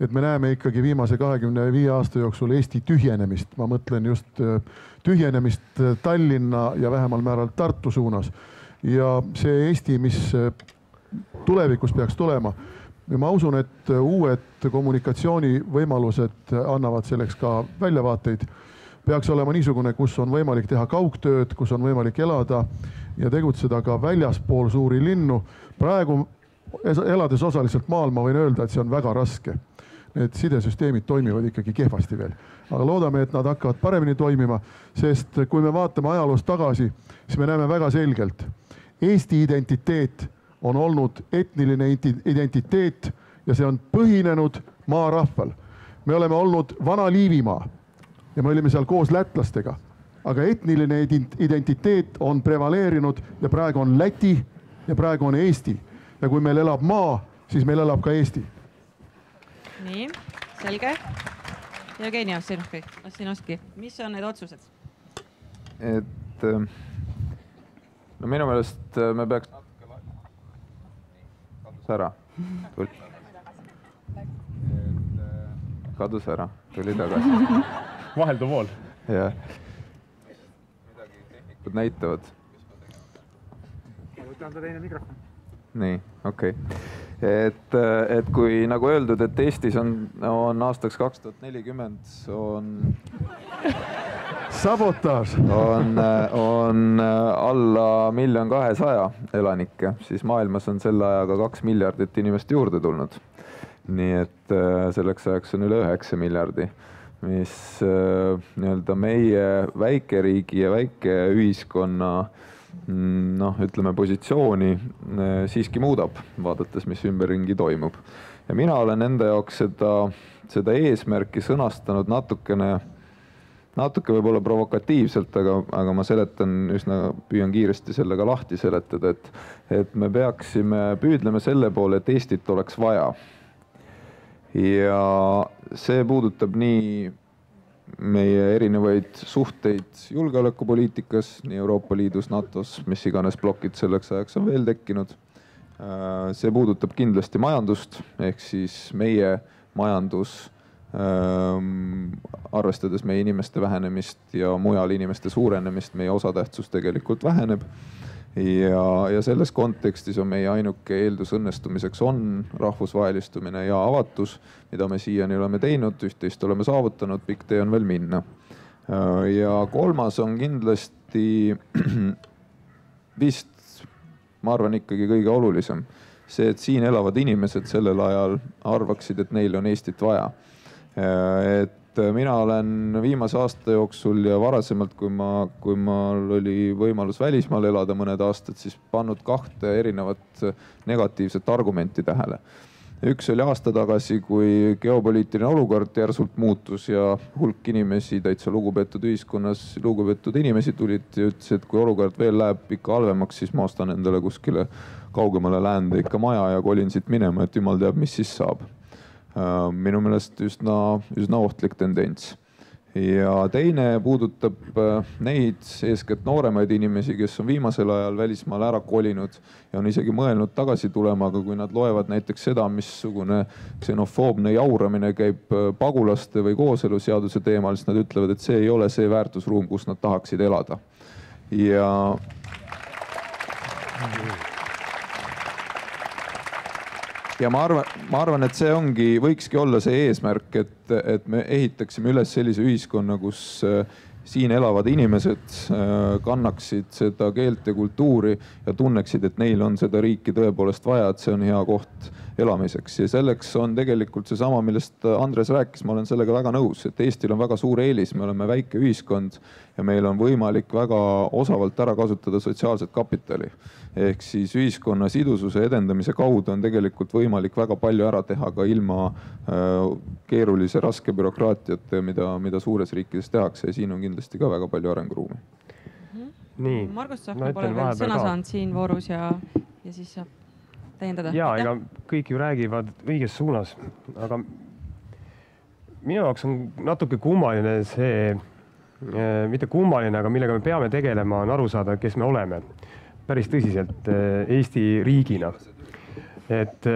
et me näeme ikkagi viimase 25 aasta jooksul Eesti tühjenemist. Ma mõtlen just tühjenemist Tallinna ja vähemal määral Tartu suunas. Ja see Eesti, mis tulevikus peaks tulema, ma usun, et uued kommunikatsioonivõimalused annavad selleks ka väljavaateid. Peaks olema niisugune, kus on võimalik teha kaugtööd, kus on võimalik elada ja tegutseda ka väljaspool suuri linnu. Praegu elades osaliselt maal ma võin öelda, et see on väga raske. Need sidesüsteemid toimivad ikkagi kehvasti veel. Aga loodame, et nad hakkavad paremini toimima, sest kui me vaatame ajaloos tagasi, siis me näeme väga selgelt. Eesti identiteet on olnud etniline identiteet ja see on põhinenud maarahval. Me oleme olnud Vana Liivimaa. Ja me olime seal koos lätlastega, aga etniline identiteet on prevaleerinud ja praegu on Läti ja praegu on Eesti. Ja kui meil elab maa, siis meil elab ka Eesti. Nii, selge. Jevgeni Ossinovski, mis on need otsused? Et no minu meelest me peaks kadus ära. Kadus ära, tuli tagasi. Vaheldu vool. Jah. Midagi tehnikud näitavad. Ma võtan ta teine mikrofon. Nii, okei. Et kui nagu öeldud, et Eestis on aastaks 2040 on sabotaaž. On alla 1 200 000 elanikke, siis maailmas on selle ajaga 2 miljardit inimest juurde tulnud. Nii et selleks ajaks on üle 9 miljardi. Mis nii-öelda meie väikeriigi ja väike ühiskonna ütleme positsiooni siiski muudab, vaadates, mis ümberringi toimub. Ja mina olen enda jaoks seda eesmärki sõnastanud natuke võib-olla provokatiivselt, aga ma püüan kiiresti sellega lahti seletada, et me püüdleme selle poole, et Eestit oleks vaja. Ja see puudutab nii meie erinevaid suhteid julgeolekupoliitikas, nii Euroopa Liidus, NATOs, mis iganes blokid selleks ajaks on veel tekkinud. See puudutab kindlasti majandust, ehk siis meie majandus, arvestades meie inimeste vähenemist ja mujal inimeste suurenemist, meie osatähtsus tegelikult väheneb. Ja selles kontekstis on meie ainuke eeldus õnnestumiseks on rahvusvahelistumine ja avatus, mida me siiani oleme teinud, üht-teist oleme saavutanud, pikk tee on veel minna. Ja kolmas on kindlasti vist, ma arvan ikkagi kõige olulisem, see, et siin elavad inimesed sellel ajal arvaksid, et neil on Eestit vaja. Et mina olen viimase aasta jooksul ja varasemalt, kui mul oli võimalus välismaal elada mõned aastad, siis pannud 2 erinevat negatiivset argumenti tähele. Üks oli aasta tagasi, kui geopoliitiline olukord järsult muutus ja hulk inimesi, täitsa lugupeetud ühiskonnas, lugupeetud inimesi tulid ja ütles, et kui olukord veel läheb ikka halvemaks, siis ma ostan endale kuskile kaugemale läände ikka maja ja kolin siit minema, et jumal teab, mis siis saab. Minu meelest üsna ohtlik tendents. Ja teine puudutab neid eeskätt nooremaid inimesi, kes on viimasel ajal välismaal ära kolinud ja on isegi mõelnud tagasi tulema, aga kui nad loevad näiteks seda, missugune ksenofoobne jauramine käib pagulaste või kooseluseaduse teemal, siis nad ütlevad, et see ei ole see väärtusruum, kus nad tahaksid elada. Ja ma arvan, et see võikski olla see eesmärk, et me ehitaksime üles sellise ühiskonna, kus siin elavad inimesed kannaksid seda keelt ja kultuuri ja tunneksid, et neil on seda riiki tõepoolest vaja, et see on hea koht elamiseks ja selleks on tegelikult seesama, millest Andres rääkis, ma olen sellega väga nõus, et Eestil on väga suur eelis, me oleme väike ühiskond ja meil on võimalik väga osavalt ära kasutada sotsiaalset kapitali. Ehk siis ühiskonna sidususe edendamise kaudu on tegelikult võimalik väga palju ära teha ka ilma keerulise raske bürokraatiate, mida suures riikides tehakse ja siin on kindlasti ka väga palju arenguruumi. Nii. Margus Tsahkna pole veel sõna saanud siin voorus ja siis saab täiendada. Jaa, ega kõik ju räägivad õiges suunas, aga minu jaoks on natuke kummaline see, mitte kummaline, aga millega me peame tegelema, on aru saada, kes me oleme päris tõsiselt Eesti riigina. Et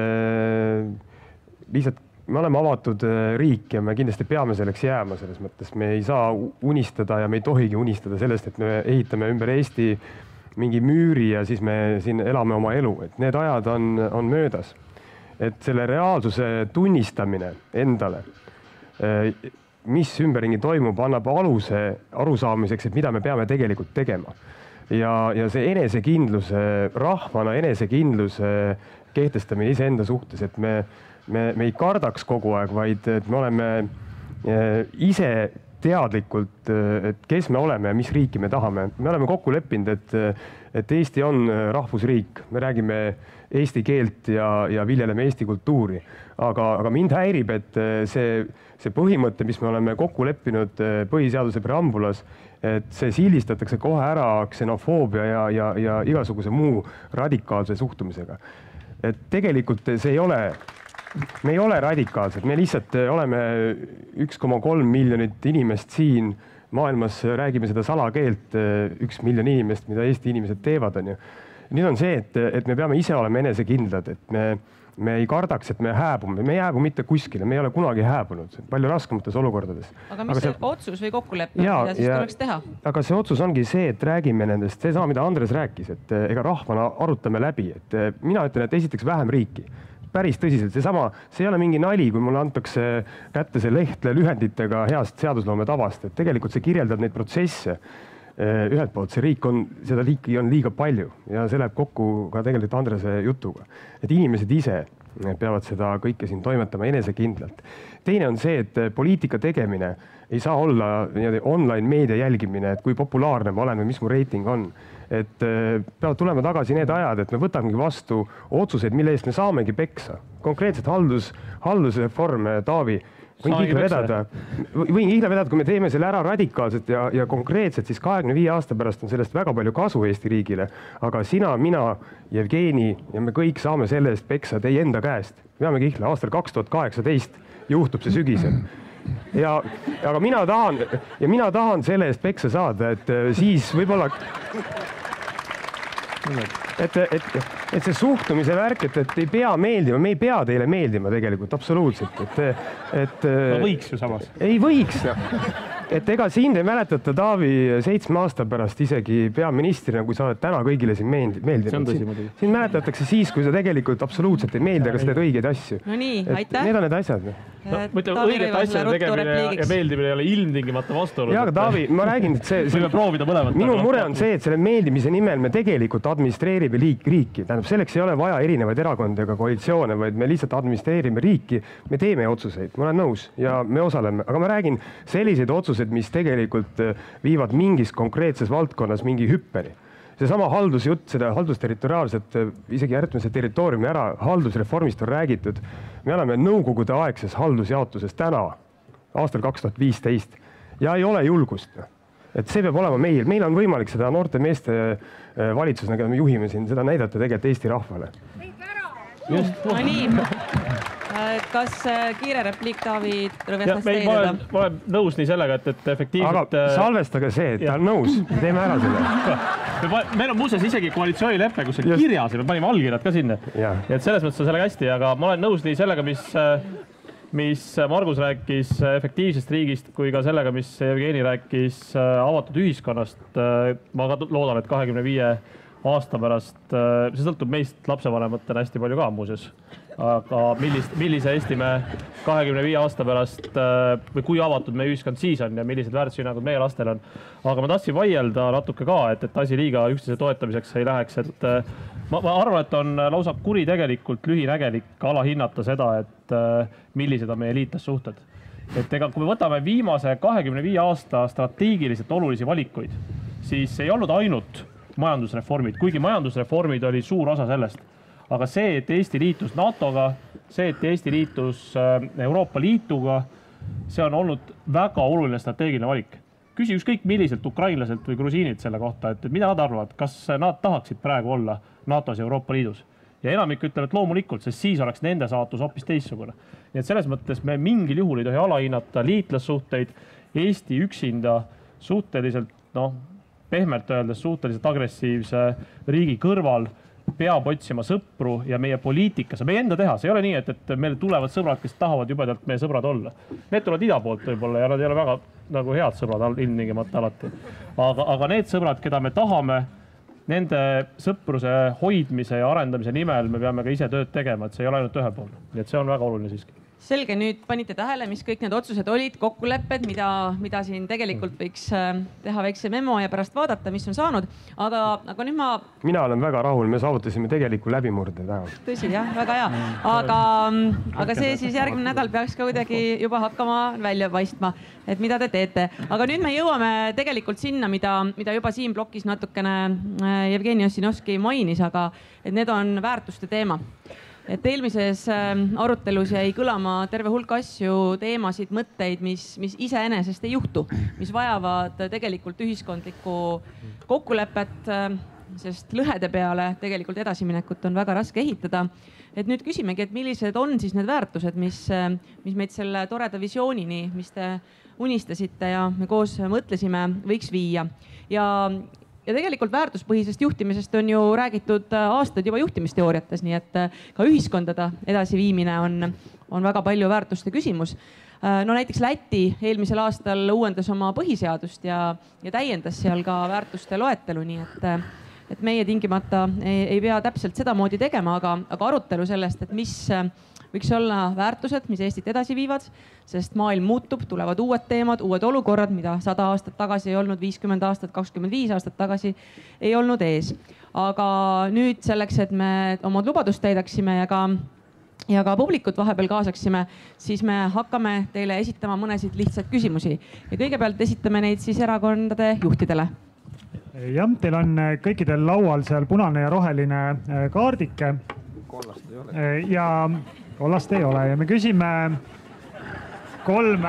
lihtsalt me oleme avatud riik ja me kindlasti peame selleks jääma selles mõttes. Me ei saa unistada ja me ei tohigi unistada sellest, et me ehitame ümber Eesti mingi müüri ja siis me siin elame oma elu. Et need ajad on möödas. Et selle reaalsuse tunnistamine endale, mis ümberringi toimub, annab aluse arusaamiseks, et mida me peame tegelikult tegema. Ja see enesekindluse, rahvana enesekindluse kehtestamine iseenda suhtes, et me ei kardaks kogu aeg, vaid et me oleme ise teadlikult, et kes me oleme ja mis riiki me tahame. Me oleme kokku leppinud, et Eesti on rahvusriik. Me räägime eesti keelt ja viljeleme Eesti kultuuri. Aga mind häirib, et see põhimõte, mis me oleme kokku leppinud põhiseaduse preambulas, et see sildistatakse kohe ära ksenofoobia ja igasuguse muu radikaalse suhtumisega. Et tegelikult see ei ole, me ei ole radikaalsed, me lihtsalt oleme 1,3 miljonit inimest siin maailmas, räägime seda salakeelt, 1 miljon inimest, mida Eesti inimesed teevad. Nüüd on see, et me peame ise olema enesekindlad, et me ei kardaks, et me hääbume. Me ei hääbu mitte kuskile, me ei ole kunagi hääbunud, palju raskemates olukordades. Aga mis see otsus või kokkulepe, mida siis tuleks teha? Aga see otsus ongi see, et räägime nendest, see sama, mida Andres rääkis, et ega rahvana arutame läbi. Et mina ütlen, et esiteks vähem riiki. Päris tõsiselt, see ei ole mingi nali, kui mulle antakse kätte see lehtle lühenditega heast seadusloome tavast, et tegelikult see kirjeldab neid protsesse. Ühelt poolt see riik on, seda liiki on liiga palju ja see läheb kokku ka tegelikult Andrese jutuga. Et inimesed ise peavad seda kõike siin toimetama enesekindlalt. Teine on see, et poliitika tegemine ei saa olla online meedia jälgimine, et kui populaarne ma olen või mis mu reiting on. Et peavad tulema tagasi need ajad, et me võtamegi vastu otsuseid, mille eest me saamegi peksa. Konkreetselt haldusreform, Taavi, võin kihle vedada, kui me teeme selle ära radikaalselt ja konkreetselt, siis 25 aasta pärast on sellest väga palju kasu Eesti riigile. Aga sina, mina, Jevgeni ja me kõik saame selle eest peksa teie enda käest. Veame kihle, aastal 2018 juhtub see sügisel. Aga mina tahan selle eest peksa saada, et siis võib-olla... Et see suhtumise värk, et ei pea meeldima, me ei pea teile meeldima tegelikult absoluutselt. No võiks ju samas. Ei võiks. Et ega sind ei mäletata, Taavi, 7 aasta pärast isegi peaministrina, kui sa oled täna kõigile siin meeldinud. Siin mäletatakse siis, kui sa tegelikult absoluutselt ei meeldi, aga sa teed õigeid asju. No nii, aitäh. Need on need asjad. Õigete asjade tegemine ja meeldimine ei ole ilmtingimata vastuolus. Jaa, aga Taavi, ma räägin, et võime proovida mõlemat. Minu mure on see, et selle meeldimise nimel me tegelikult administreerime riiki. Tähendab, selleks ei ole vaja erinevaid erakondi ega koalitsioone, vaid me lihtsalt administreerime riiki. Me teeme otsuseid, ma olen nõus ja me osaleme. Aga ma räägin selliseid otsuseid, mis tegelikult viivad mingis konkreetses valdkonnas mingi hüppeni. Seesama haldusjutt, seda haldusterritoriaalset, isegi järgmise territooriumi ära, haldusreformist on räägitud. Me oleme nõukogude aegses haldusjaotuses täna, aastal 2015 ja ei ole julgust. Et see peab olema meil. Meil on võimalik seda noorte meeste valitsus, nagu me juhime siin, seda näidata tegelikult Eesti rahvale. No nii. Kas kiire repliik, Taavi, rõvestas teedada? Ma olen nõus nii sellega, et efektiivselt... Aga salvestage see, et ta on nõus. Teeme ära selle. Meil on muuseas isegi koalitsioonileppe, kus on kirjas ja me panime allkirjad ka sinna. Et selles mõttes on sellega hästi, aga ma olen nõus nii sellega, mis Margus rääkis efektiivsest riigist, kui ka sellega, mis Jevgeni rääkis avatud ühiskonnast. Ma loodan, et 25 aasta pärast, see sõltub meist lapsevanematena hästi palju ka muuseas. Aga millise Eesti me 25 aasta pärast või kui avatud meie ühiskond siis on ja millised väärtushinnangud meie lastel on. Aga ma tahtsin vaielda natuke ka, et asi liiga üksteise toetamiseks ei läheks, et ma arvan, et on lausa kuritegelikult lühinägelik alahinnata seda, et millised on meie liitlassuhted. Et ega kui me võtame viimase 25 aasta strateegiliselt olulisi valikuid, siis ei olnud ainult majandusreformid, kuigi majandusreformid oli suur osa sellest. Aga see, et Eesti liitus NATO-ga, see, et Eesti liitus Euroopa Liituga, see on olnud väga oluline strateegiline valik. Küsi ükskõik milliselt ukrainlaselt või grusiinilt selle kohta, et mida nad arvavad, kas nad tahaksid praegu olla NATO-s ja Euroopa Liidus. Ja enamik ütleb, et loomulikult, sest siis oleks nende saatus hoopis teistsugune. Nii et selles mõttes me mingil juhul ei tohi alahinnata liitlassuhteid. Eesti üksinda suhteliselt, pehmelt öeldes suhteliselt agressiivse riigi kõrval peab otsima sõpru ja meie poliitika, see meie enda teha. See ei ole nii, et meil tulevad sõbrad, kes tahavad jubedalt meie sõbrad olla. Need tulevad ida poolt võib-olla ja nad ei ole väga nagu head sõbrad ilmtingimata alati. Aga need sõbrad, keda me tahame, nende sõpruse hoidmise ja arendamise nimel me peame ka ise tööd tegema, et see ei ole ainult ühepoolne. Nii et see on väga oluline siiski. Selge, nüüd panite tähele, mis kõik need otsused olid, kokkulepped, mida siin tegelikult võiks teha väikse memo ja pärast vaadata, mis on saanud. Aga nüüd Mina olen väga rahul, me saavutasime tegeliku läbimurde täna. Tõsi, jah, väga hea. Aga see siis järgmine nädal peaks ka kuidagi juba hakkama välja paistma, et mida te teete. Aga nüüd me jõuame tegelikult sinna, mida juba siin plokis natukene Jevgeni Ossinovski mainis, aga et need on väärtuste teema. Et eelmises arutelus jäi kõlama terve hulk asju, teemasid, mõtteid, mis iseenesest ei juhtu, mis vajavad tegelikult ühiskondlikku kokkulepet, sest lõhede peale tegelikult edasiminekut on väga raske ehitada. Et nüüd küsimegi, et millised on siis need väärtused, mis meid selle toreda visioonini, mis te unistasite ja me koos mõtlesime, võiks viia. Ja tegelikult väärtuspõhisest juhtimisest on ju räägitud aastaid juba juhtimisteooriates, nii et ka ühiskondade edasiviimine on väga palju väärtuste küsimus. No näiteks Läti eelmisel aastal uuendas oma põhiseadust ja täiendas seal ka väärtuste loetelu, nii et meie tingimata ei pea täpselt sedamoodi tegema, aga arutelu sellest, et mis võiks olla väärtused, mis Eestit edasi viivad, sest maailm muutub, tulevad uued teemad, uued olukorrad, mida 100 aastat tagasi ei olnud, 50 aastat, 25 aastat tagasi ei olnud ees. Aga nüüd selleks, et me omad lubadust täidaksime ja ka publikut vahepeal kaasaksime, siis me hakkame teile esitama mõnesid lihtsaid küsimusi. Ja kõigepealt esitame neid siis erakondade juhtidele. Jah, teil on kõikidel laual seal punane ja roheline kaardike. Kollast ei ole. Ja kollast ei ole ja me küsime kolm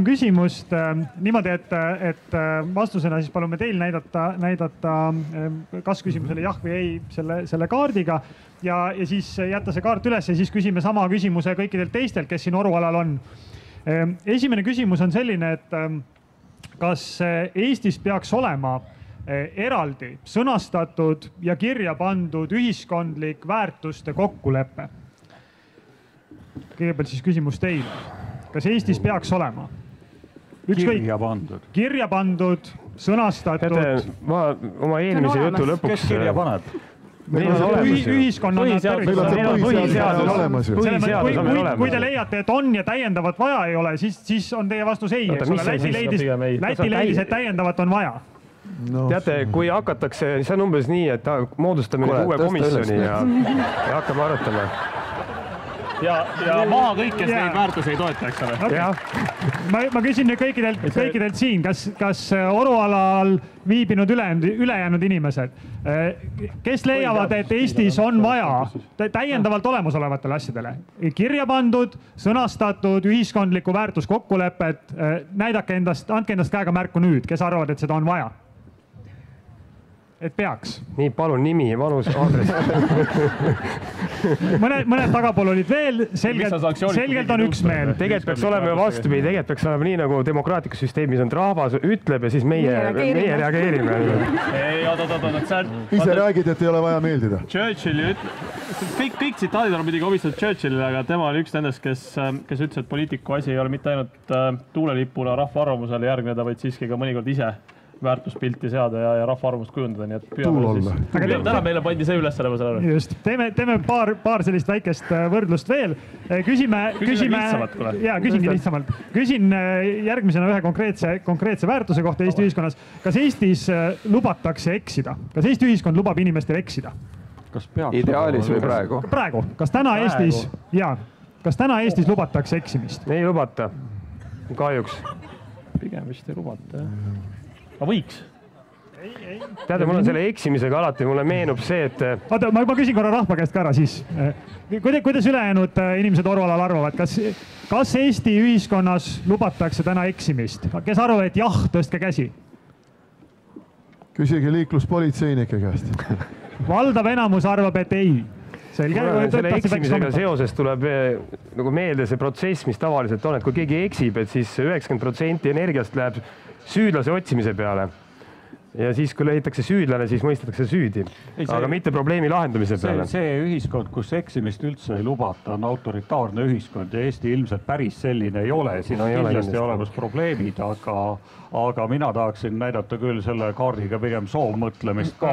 küsimust niimoodi, et vastusena siis palume teil näidata kas küsimusele jah või ei selle kaardiga ja siis jätta see kaart üles ja siis küsime sama küsimuse kõikidelt teistelt, kes siin orualal on. Esimene küsimus on selline, et kas Eestis peaks olema eraldi sõnastatud ja kirja pandud ühiskondlik väärtuste kokkulepe? Kõigepealt siis küsimus teile. Kas Eestis peaks olema? Kirja pandud, sõnastatud. Ma oma eelmise jutu lõpuks. Kes kirja paneb? Ühiskonnana põhiseadus. Kui te leiate, et on ja täiendavat vaja ei ole, siis on teie vastus ei. Läti leidis, et täiendavat on vaja. Teate, kui hakatakse, see on umbes nii, et moodustame uue komisjoni ja hakkame arutama. Ja maha kõik, kes neid väärtusi ei toeta, eks ole. Ma küsin nüüd kõikidelt siin, kas orualal viibinud ülejäänud inimesed, kes leiavad, et Eestis on vaja täiendavalt olemasolevatele asjadele kirja pandud, sõnastatud ühiskondliku väärtuskokkulepet, näidake endast, andke endast käega märku nüüd, kes arvavad, et seda on vaja? Et peaks. Nii, palun nimi, vanus, aadress. Mõned tagapool olid veel, selgelt on üks meel. Tegelikult peaks olema vastupidi, tegelikult peaks olema nii, nagu demokraatlikus süsteemis on, rahvas ütleb ja siis meie reageerime. Ise räägid, et ei ole vaja meeldida. Churchilli kõik tsitaadid on muidugi omistatud Churchillile, aga tema oli üks nendest, kes ütles, et poliitiku asi ei ole mitte ainult tuulelipuna rahva arvamusele järgneda, vaid siiski ka mõnikord ise väärtuspilti seada ja rahva arvamust kujundada, nii et Tuul olla. täna meile pandi see üles, ma saan aru. Just, teeme paar sellist väikest võrdlust veel. Küsingi lihtsamalt. Küsin järgmisena ühe konkreetse väärtuse kohta Eesti ühiskonnas. Kas Eestis lubatakse eksida? Kas Eesti ühiskond lubab inimestel eksida? Ideaalis või praegu? Praegu. Kas täna Eestis lubatakse eksimist? Ei lubata. Kahjuks. Pigem vist ei lubata, jah. Aga võiks. Teate, mul on selle eksimisega alati, mulle meenub see, et... Oota, ma küsin korra rahva käest ka ära siis. Kuidas ülejäänud inimesed Orvalal arvavad? Kas Eesti ühiskonnas lubatakse täna eksimist? Kes arvab, et jah, tõstke käsi? Küsige liikluspolitseinike käest. Valdav enamus arvab, et ei. Selle eksimisega seoses tuleb nagu meelde see protsess, mis tavaliselt on, et kui keegi eksib, et siis 90% energiast läheb süüdlase otsimise peale. Ja siis, kui leitakse süüdlane, siis mõistetakse süüdi. Aga mitte probleemi lahendamise peale. See ühiskond, kus eksimist üldse ei lubata, on autoritaarne ühiskond ja Eesti ilmselt päris selline ei ole. Siin on kindlasti olemas probleemid, aga mina tahaksin näidata küll selle kaardiga pigem soovmõtlemist ka.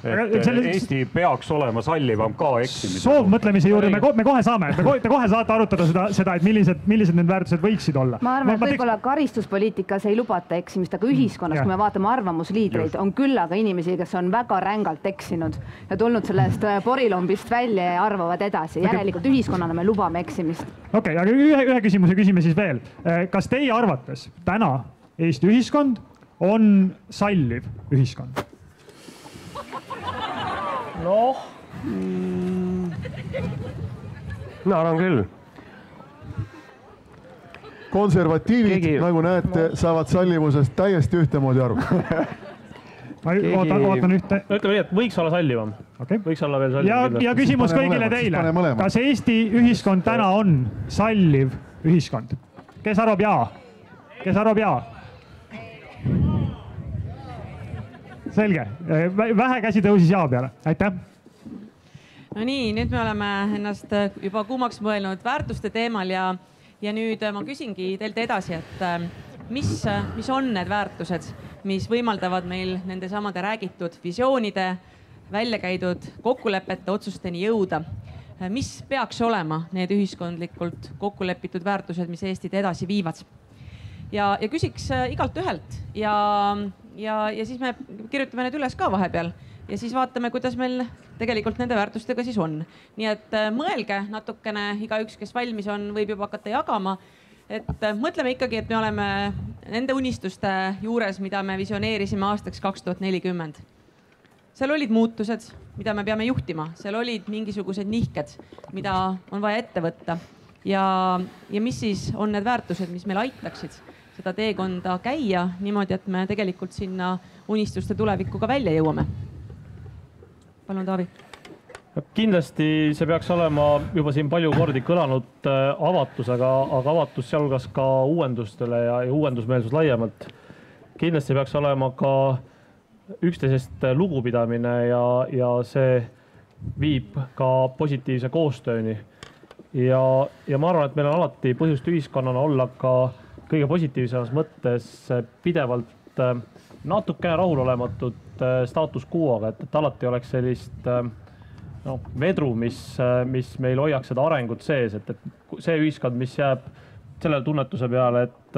Et Eesti peaks olema sallivam ka eksimist. Soovmõtlemise juurde me kohe saame. Te kohe saate arutada seda, et millised need väärtused võiksid olla. Ma arvan, et võib-olla karistuspoliitikas ei lubata eksimist, aga ühiskonnas, kui me vaatame arvamusliidreid, on küll aga inimesi, kes on väga rängalt eksinud ja tulnud sellest porilombist välja ja arvavad edasi. Järelikult ühiskonnana me lubame eksimist. Okei, aga ühe küsimuse küsime siis veel. Kas teie arvates täna Eesti ühiskond on salliv ühiskond? Noh. Ma arvan küll. Konservatiivid, nagu näete, saavad sallivusest täiesti ühtemoodi aru. Ma ootan ühte. Ütleme nii, et võiks olla sallivam. Võiks olla veel sallivam. Ja küsimus kõigile teile. Kas Eesti ühiskond täna on salliv ühiskond? Kes arvab jaa? Kes arvab jaa? Selge. Vähe käsi tõusis jaa peale. Aitäh. No nii, nüüd me oleme ennast juba kuumaks mõelnud väärtuste teemal ja nüüd ma küsingi teilt edasi, et mis on need väärtused, mis võimaldavad meil nende samade räägitud visioonide, välja käidud kokkulepete otsusteni jõuda. Mis peaks olema need ühiskondlikult kokkulepitud väärtused, mis Eestit edasi viivad? Ja küsiks igalt ühelt ja siis me kirjutame need üles ka vahepeal ja siis vaatame, kuidas meil tegelikult nende väärtustega siis on. Nii et mõelge natukene, igaüks, kes valmis on, võib juba hakata jagama. Et mõtleme ikkagi, et me oleme nende unistuste juures, mida me visioneerisime aastaks 2040. Seal olid muutused, mida me peame juhtima. Seal olid mingisugused nihked, mida on vaja ette võtta. Ja mis siis on need väärtused, mis meil aitaksid seda teekonda käia niimoodi, et me tegelikult sinna unistuste tulevikku ka välja jõuame. Palun, Taavi. Kindlasti see peaks olema juba siin palju kordi kõlanud avatus, aga avatus sealhulgas ka uuendustele ja uuendusmeelsus laiemalt. Kindlasti peaks olema ka üksteisest lugupidamine ja see viib ka positiivse koostööni. Ja ma arvan, et meil on alati põhjust ühiskonnana olla ka kõige positiivsemas mõttes pidevalt natukene rahulolematut status quo'ga, et alati oleks sellist vedru, mis meil hoiaks seda arengut sees, et see ühiskond, mis jääb selle tunnetuse peale, et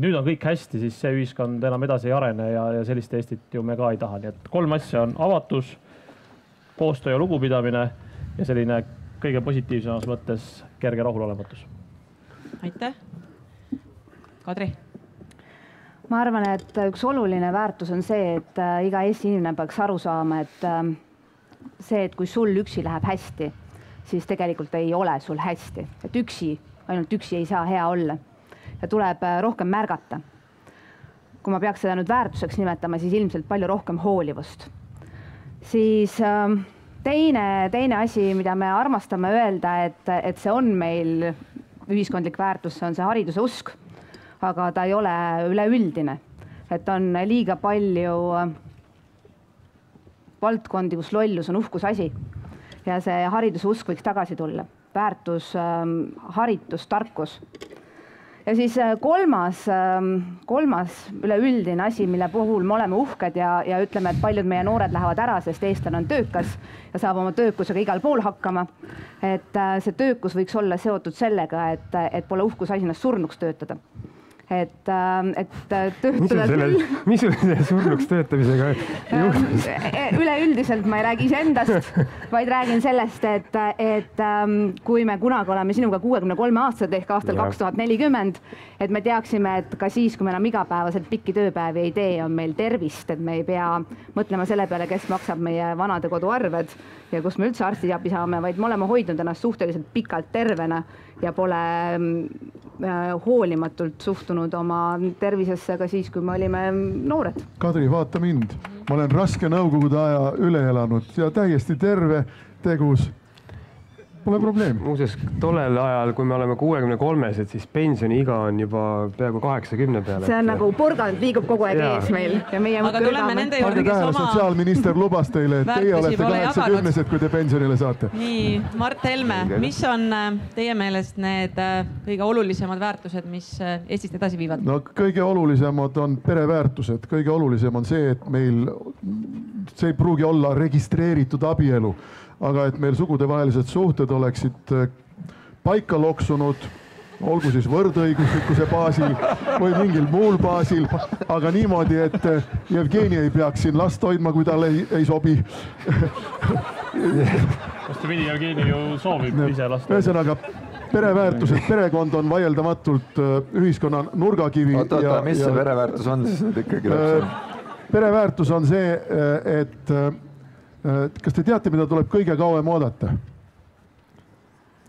nüüd on kõik hästi, siis see ühiskond enam edasi ei arene ja sellist Eestit ju me ka ei taha. Nii et 3 asja on avatus, koostöö ja lugupidamine ja selline kõige positiivsemas mõttes kerge rahulolematus. Aitäh. Kadri. Ma arvan, et üks oluline väärtus on see, et iga Eesti inimene peaks aru saama, et see, et kui sul üksi läheb hästi, siis tegelikult ei ole sul hästi. Et ainult üksi ei saa hea olla. Ja tuleb rohkem märgata. Kui ma peaks seda nüüd väärtuseks nimetama, siis ilmselt palju rohkem hoolivust. Siis teine asi, mida me armastame öelda, et see on meil ühiskondlik väärtus, see on see hariduse usk, aga ta ei ole üleüldine. Et on liiga palju valdkondi, kus lollus on uhkus asi. Ja see hariduse usk võiks tagasi tulla. Väärtus, haritus, tarkus. ja siis kolmas üleüldine asi, mille puhul me oleme uhked ja ütleme, et paljud meie noored lähevad ära, sest eestlane on töökas ja saab oma töökusega igal pool hakkama. Et see töökus võiks olla seotud sellega, et pole uhkus asi ennast surnuks töötada. Et töötada mis selle surnuks töötamisega juhtus? Üleüldiselt ma ei räägi iseendast, vaid räägin sellest, et kui me kunagi oleme sinuga 63-aastased ehk aastal 2040, et me teaksime, et ka siis, kui me enam igapäevaselt pikki tööpäevi ei tee, on meil tervist, et me ei pea mõtlema selle peale, kes maksab meie vanade koduarved ja kus me üldse arstiabi saame, vaid me oleme hoidnud ennast suhteliselt pikalt tervena ja pole hoolimatult suhtunud oma tervisesse ka siis, kui me olime noored. Kadri, vaata mind. Ma olen raske nõukogude aja üle elanud ja täiesti terve, tegus. Pole probleemi. Muuseas, tollel ajal, kui me oleme 63-sed, siis pensioniiga on juba peaaegu 80 peale. See on nagu porgand liigub kogu aeg ees meil. Ja meie aga tuleme nende juurde, kes oma sotsiaalminister lubas teile, et teie olete 80-sed, kui te pensionile saate. Nii, Mart Helme, mis on teie meelest need kõige olulisemad väärtused, mis Eestist edasi viivad? No kõige olulisemad on pereväärtused. Kõige olulisem on see, et meil see ei pruugi olla registreeritud abielu, aga et meil sugudevahelised suhted oleksid paika loksunud, olgu siis võrdõiguslikkuse baasil või mingil muul baasil, aga niimoodi, et Jevgeni ei peaks siin last hoidma, kui talle ei sobi. Vastupidi, Jevgeni ju soovib ise last hoidma. Ühesõnaga, pereväärtused, perekond on vaieldamatult ühiskonna nurgakivi. Oota, mis see pereväärtus on siis nüüd ikkagi? Pereväärtus on see, et kas te teate, mida tuleb kõige kauem oodata?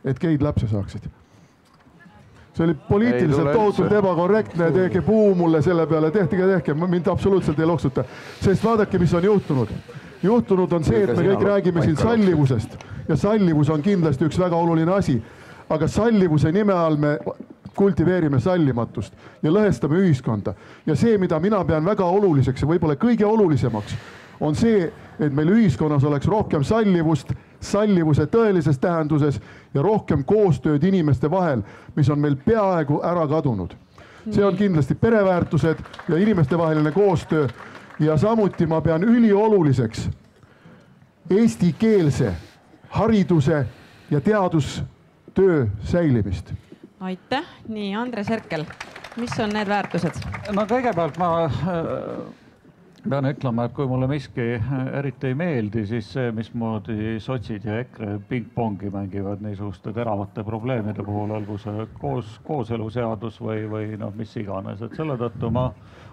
Et geid lapse saaksid. See oli poliitiliselt tohutult ebakorrektne, tehke puu mulle selle peale, tehke, mind absoluutselt ei loksuta. Sest vaadake, mis on juhtunud. Juhtunud on see, et me kõik räägime siin sallivusest ja sallivus on kindlasti üks väga oluline asi, aga sallivuse nime all me kultiveerime sallimatust ja lõhestame ühiskonda. Ja see, mida mina pean väga oluliseks ja võib-olla kõige olulisemaks, on see, et meil ühiskonnas oleks rohkem sallivust, sallivuse tõelises tähenduses ja rohkem koostööd inimeste vahel, mis on meil peaaegu ära kadunud. See on kindlasti pereväärtused ja inimeste vaheline koostöö ja samuti ma pean ülioluliseks eestikeelse hariduse ja teadustöö säilimist. Aitäh. Nii, Andres Herkel, mis on need väärtused? No kõigepealt ma pean ütlema, et kui mulle miski eriti ei meeldi, siis see, mismoodi sotsid ja EKRE ping-pongi mängivad niisuguste teravate probleemide puhul, olgu see kooseluseadus või mis iganes. Et selle tõttu ma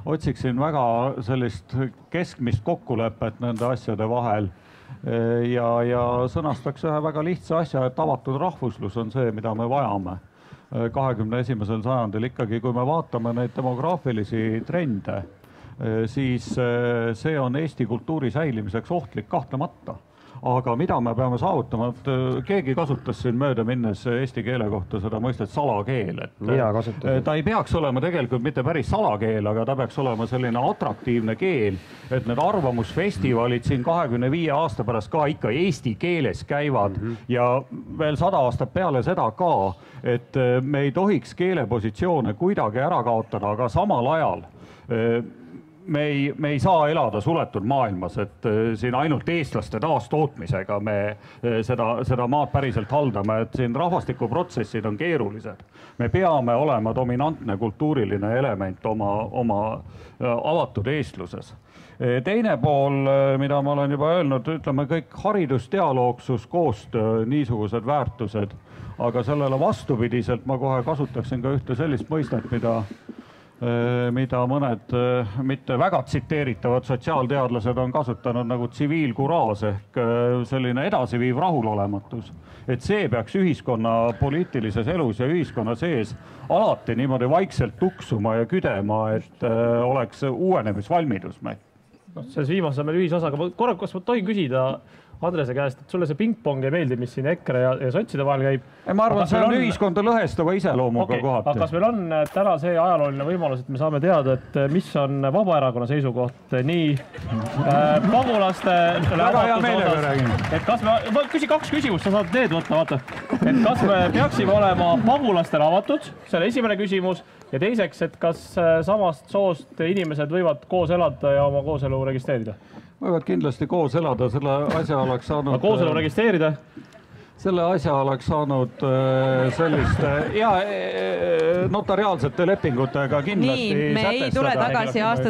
otsiksin väga sellist keskmist kokkulepet nende asjade vahel ja sõnastaks ühe väga lihtsa asja, et avatud rahvuslus on see, mida me vajame 21. sajandil. Ikkagi, kui me vaatame neid demograafilisi trende, siis see on Eesti kultuuri säilimiseks ohtlik kahtlemata. Aga mida me peame saavutama, et keegi kasutas siin mööda minnes eesti keele kohta seda mõistet salakeel. Ta ei peaks olema tegelikult mitte päris salakeel, aga ta peaks olema selline atraktiivne keel, et need arvamusfestivalid siin 25 aasta pärast ka ikka eesti keeles käivad ja veel 100 aastat peale seda ka, et me ei tohiks keelepositsioone kuidagi ära kaotada, aga samal ajal me ei saa elada suletud maailmas, et siin ainult eestlaste taastootmisega me seda maad päriselt haldame, et siin rahvastikuprotsessid on keerulised. Me peame olema dominantne kultuuriline element oma avatud eestluses. Teine pool, mida ma olen juba öelnud, ütleme kõik haridus, dialoogsus, koostöö, niisugused väärtused, aga sellele vastupidiselt ma kohe kasutaksin ka ühte sellist mõistet, mida mõned mitte väga tsiteeritavad sotsiaalteadlased on kasutanud nagu tsiviilkuraas ehk selline edasiviiv rahulolematus. Et see peaks ühiskonna poliitilises elus ja ühiskonna sees alati niimoodi vaikselt tuksuma ja küdema, et oleks uuenemisvalmidus meil. Selles viimases on meil ühisosa, aga korra, kas ma tohin küsida Andrese käest, et sulle see pingpong ei meeldi, mis siin EKRE ja sotside vahel käib. Ma arvan, see on ühiskonda lõhestava iseloomuga kohati. Aga kas meil on täna see ajalooline võimalus, et me saame teada, et mis on Vabaerakonna seisukoht nii pagulaste et kas me, küsi 2 küsimust, sa saad need võtta, vaata. Et kas me peaksime olema pagulastele avatud, see on esimene küsimus, ja teiseks, et kas samast soost inimesed võivad koos elada ja oma kooselu registreerida? Võivad kindlasti koos elada, selle asja oleks saanud... Kooselu registreerida? Selle asja oleks saanud selliste notariaalsete lepingutega kindlasti sätestada. Nii, me ei tule tagasi aasta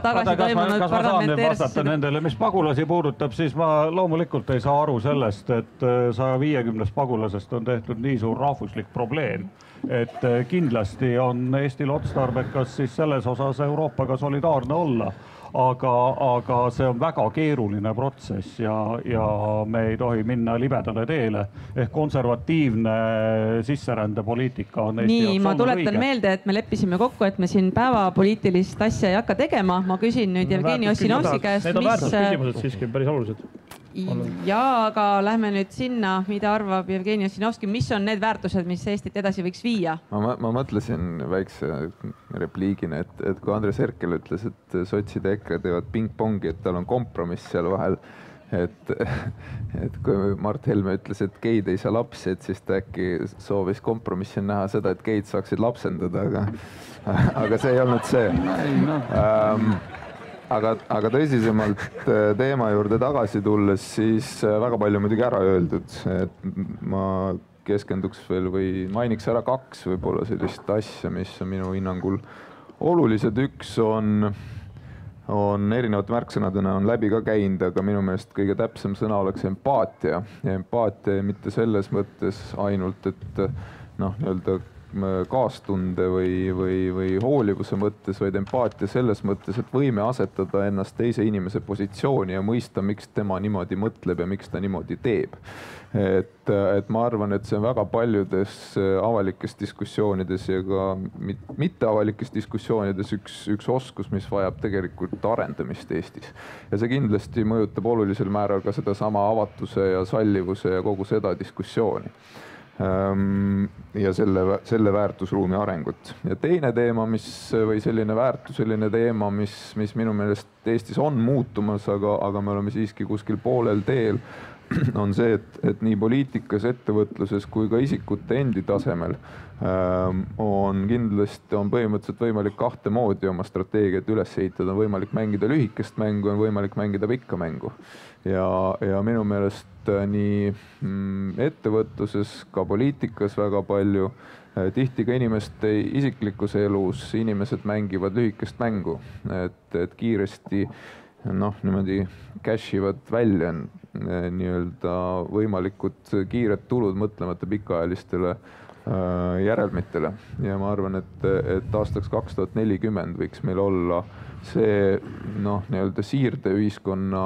tagasi toimunud parlamenteersusse. Nendele, mis pagulasi puudutab, siis ma loomulikult ei saa aru sellest, et 150 pagulasest on tehtud nii suur rahvuslik probleem. Et kindlasti on Eestil otstarbekas siis selles osas Euroopaga solidaarne olla. Aga see on väga keeruline protsess ja me ei tohi minna libedale teele. Ehk konservatiivne sisserändepoliitika on Eesti nii, ma tuletan meelde, et me leppisime kokku, et me siin päevapoliitilist asja ei hakka tegema. Ma küsin nüüd Jevgeni Ossinovski käest, need on väärtusküsimused siiski päris olulised. Ja, aga lähme nüüd sinna, mida arvab Jevgeni Ossinovski, mis on need väärtused, mis Eestit edasi võiks viia? Ma mõtlesin väikse repliigina, et kui Andres Herkel ütles, et sotside EKRE teevad pingpongi, et tal on kompromiss seal vahel, et kui Mart Helme ütles, et geid ei saa lapsi, et siis ta äkki soovis kompromissi näha seda, et geid saaksid lapsendada, aga see ei olnud see. Aga tõsisemalt teema juurde tagasi tulles, siis väga palju muidugi ära öeldud. Et ma keskenduks veel või mainiks ära 2 võib-olla sellist asja, mis on minu hinnangul olulised. Üks on erinevate märksõnadena on läbi ka käinud, aga minu meelest kõige täpsem sõna oleks empaatia. Ja empaatia mitte selles mõttes ainult, et nii-öelda kaastunde või hoolivuse mõttes, vaid empaatia selles mõttes, et võime asetada ennast teise inimese positsiooni ja mõista, miks tema niimoodi mõtleb ja miks ta niimoodi teeb. Et ma arvan, et see on väga paljudes avalikes diskussioonides ja ka mitteavalikes diskussioonides üks oskus, mis vajab tegelikult arendamist Eestis. Ja see kindlasti mõjutab olulisel määral ka seda sama avatuse ja sallivuse ja kogu seda diskussiooni. Ja selle väärtusruumi arengut. Ja teine teema, või selline väärtuseline teema, mis minu meelest Eestis on muutumas, aga me oleme siiski kuskil poolel teel, on see, et nii poliitikas, ettevõtluses kui ka isikute endi tasemel on põhimõtteliselt võimalik 2 moodi oma strateegiat üles ehitada. On võimalik mängida lühikest mängu, on võimalik mängida pikka mängu. Ja minu meelest nii ettevõtluses, ka poliitikas väga palju, tihti ka inimeste isiklikus elus inimesed mängivad lühikest mängu, et kiiresti niimoodi cashivad välja nii-öelda võimalikud kiired tulud mõtlemata pikaajalistele järelmitele. Ja ma arvan, et aastaks 2040 võiks meil olla see nii-öelda siirdeühiskonna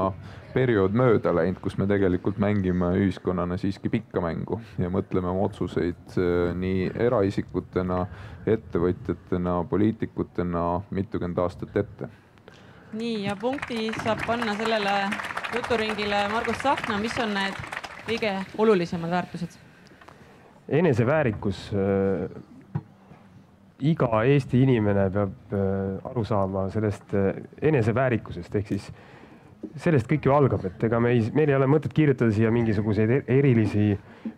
periood mööda läinud, kus me tegelikult mängime ühiskonnana siiski pikka mängu ja mõtleme oma otsuseid nii eraisikutena, ettevõtjatena, poliitikutena mitukümmend aastat ette. Nii, ja punkti saab panna sellele juturingile Margus Tsahkna, mis on need kõige olulisemad väärtused? Eneseväärikus. Iga Eesti inimene peab aru saama sellest eneseväärikusest, ehk siis sellest kõik ju algab, et ega meil ei ole mõtet kirjutada siia mingisuguseid erilisi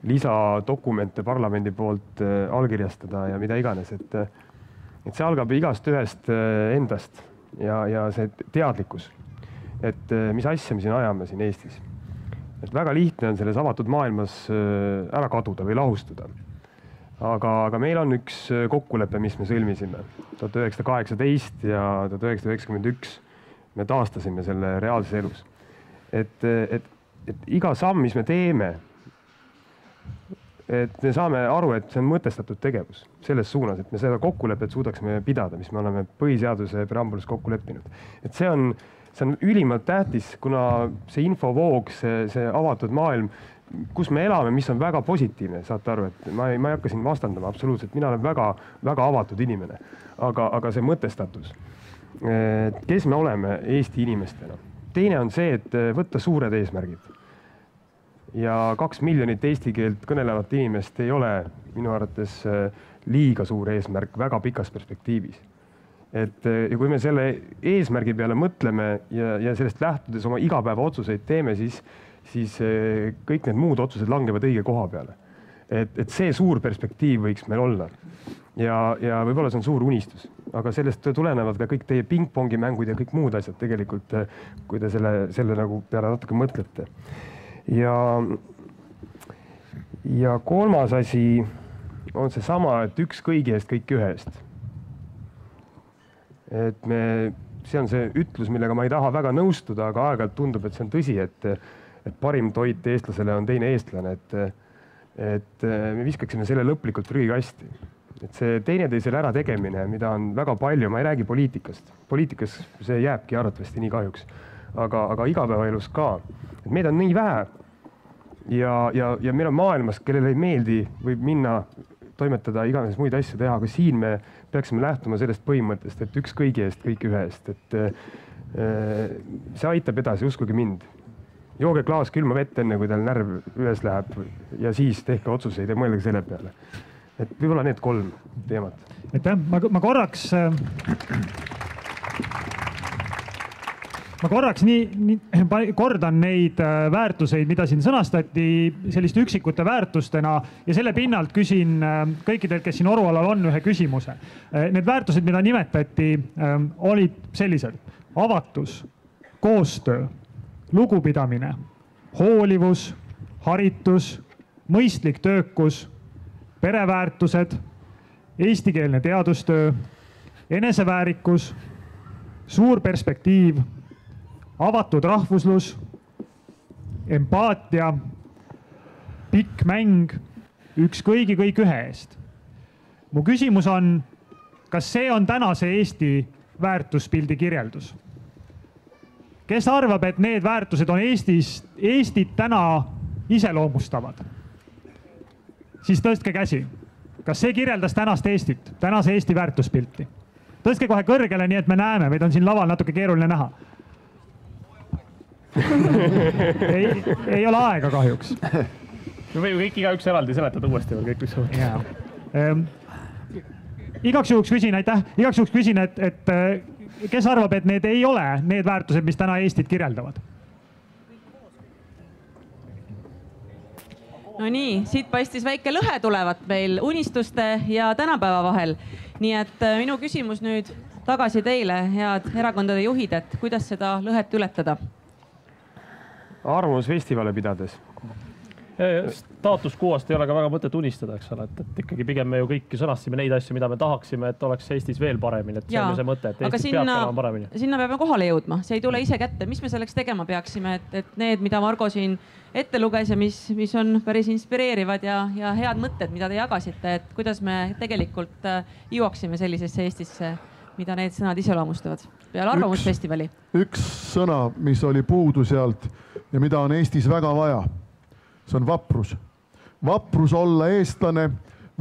lisadokumente parlamendi poolt allkirjastada ja mida iganes, et see algab igast ühest endast ja see teadlikkus, et mis asja me siin ajame siin Eestis. Et väga lihtne on selles avatud maailmas ära kaduda või lahustuda. Aga meil on üks kokkulepe, mis me sõlmisime 1918 ja 1991. Me taastasime selle reaalses elus. Et iga samm, mis me teeme, et me saame aru, et see on mõtestatud tegevus selles suunas, et me seda kokkulepet suudaksime pidada, mis me oleme põhiseaduse preambulis kokku leppinud. Et see on ülimalt tähtis, kuna see infovoog, see avatud maailm, kus me elame, mis on väga positiivne, saate aru, et ma ei hakka siin vastandama absoluutselt, mina olen väga, väga avatud inimene, aga see mõtestatus. Kes me oleme Eesti inimestena. Teine on see, et võtta suured eesmärgid. ja 2 miljonit eesti keelt kõnelevat inimest ei ole minu arvates liiga suur eesmärk väga pikas perspektiivis. Ja kui me selle eesmärgi peale mõtleme ja sellest lähtudes oma igapäeva otsuseid teeme, siis kõik need muud otsused langevad õige koha peale. Et see suur perspektiiv võiks meil olla. Ja võib-olla see on suur unistus, aga sellest tulenevad ka kõik teie pingpongi mängud ja kõik muud asjad tegelikult, kui te selle nagu peale natuke mõtlete. Ja kolmas asi on see sama, et üks kõigi eest, kõik ühe eest. See on see ütlus, millega ma ei taha väga nõustuda, aga aeg-ajalt tundub, et see on tõsi, et parim toit eestlasele on teine eestlane, et me viskaksime selle lõplikult prügikasti. Et see teineteisele ära tegemine, mida on väga palju, ma ei räägi poliitikast. Poliitikas see jääbki arvatavasti nii kahjuks, aga igapäevaelus ka. Et meid on nii vähe ja meil on maailmas, kellele ei meeldi, võib minna toimetada iganes muid asju teha, aga siin me peaksime lähtuma sellest põhimõttest, et üks kõigi eest, kõik ühe eest. See aitab edasi, uskuge mind. Jooge klaas külma vett enne, kui tal närv üles läheb ja siis tehke otsuseid ja mõelge selle peale. Et võib-olla need 3 teemat. Aitäh, ma korraks kordan neid väärtuseid, mida siin sõnastati selliste üksikute väärtustena ja selle pinnalt küsin kõikidelt, kes siin Orualal on, ühe küsimuse. Need väärtused, mida nimetati, olid sellised: avatus, koostöö, lugupidamine, hoolivus, haritus, mõistlik töökus, pereväärtused, eestikeelne teadustöö, eneseväärikus, suur perspektiiv, avatud rahvuslus, empaatia, pikk mäng, üks kõigi, kõik ühe eest. Mu küsimus on, kas see on tänase Eesti väärtuspildi kirjeldus? Kes arvab, et need väärtused on Eestit täna iseloomustavad? Siis tõstke käsi. Kas see kirjeldas tänast Eestit, tänase Eesti väärtuspilti? Tõstke kohe kõrgele, nii et me näeme, meid on siin laval natuke keeruline näha. Ei ole aega kahjuks. Me võime kõik igaüks eraldi seletada uuesti veel kõik, mis on. Igaks juhuks küsin, aitäh. Igaks juhuks küsin, et kes arvab, et need ei ole need väärtused, mis täna Eestit kirjeldavad? No nii, siit paistis väike lõhe tulevat meil unistuste ja tänapäeva vahel. Nii et minu küsimus nüüd tagasi teile, head erakondade juhid, et kuidas seda lõhet ületada? Arvamusfestivale pidades. Status quo'st ei ole ka väga mõtet unistada, eks ole, et ikkagi pigem me ju kõiki sõnasime neid asju, mida me tahaksime, et oleks Eestis veel paremini, et see on see mõte, et Eestis peab olema paremini. Sinna peame kohale jõudma, see ei tule ise kätte. Mis me selleks tegema peaksime, et need, mida Margo siin ette luges ja mis on päris inspireerivad ja head mõtted, mida te jagasite, et kuidas me tegelikult jõuaksime sellisesse Eestisse, mida need sõnad iseloomustavad peale Arvamusfestivali? Üks sõna, mis oli puudu sealt ja mida on Eestis väga vaja. See on vaprus. Vaprus olla eestlane,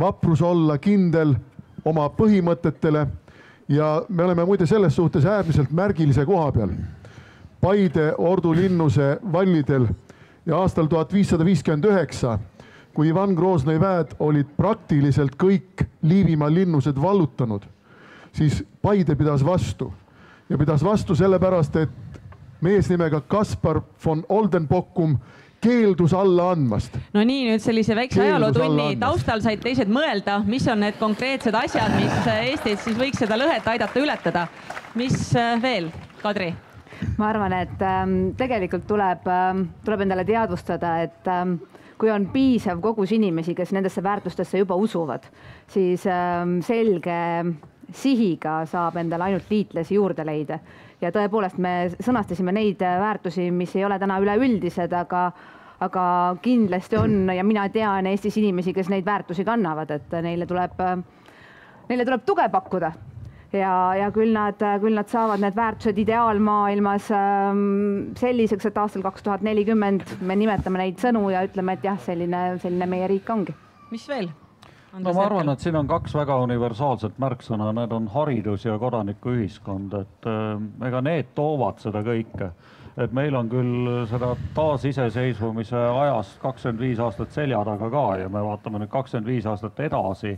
vaprus olla kindel oma põhimõtetele ja me oleme muide selles suhtes äärmiselt märgilise koha peal. Paide Ordu linnuse vallidel ja aastal 1559, kui Ivan Groznõi väed olid praktiliselt kõik Liivimaa linnused vallutanud, siis Paide pidas vastu. Ja pidas vastu sellepärast, et mees nimega Kaspar von Oldenbockum keeldus alla andmast. No nii, nüüd sellise väikse ajalootunni taustal said teised mõelda, mis on need konkreetsed asjad, mis Eestis siis võiks seda lõhet aidata ületada. Mis veel, Kadri? Ma arvan, et tegelikult tuleb endale teadvustada, et kui on piisav kogus inimesi, kes nendesse väärtustesse juba usuvad, siis selge sihiga saab endale ainult liitlasi juurde leida. Ja tõepoolest me sõnastasime neid väärtusi, mis ei ole täna üleüldised, aga kindlasti on ja mina tean Eestis inimesi, kes neid väärtusi kannavad, et neile tuleb tuge pakkuda. Ja küll nad saavad need väärtused ideaalmaailmas selliseks, et aastal 2040 me nimetame neid sõnu ja ütleme, et jah, selline meie riik ongi. Mis veel? No ma arvan, et siin on kaks väga universaalset märksõna, need on haridus ja kodanikuühiskond, et ega need toovad seda kõike. et meil on küll seda taasiseseisvumise ajast 25 aastat selja taga ka ja me vaatame nüüd 25 aastat edasi,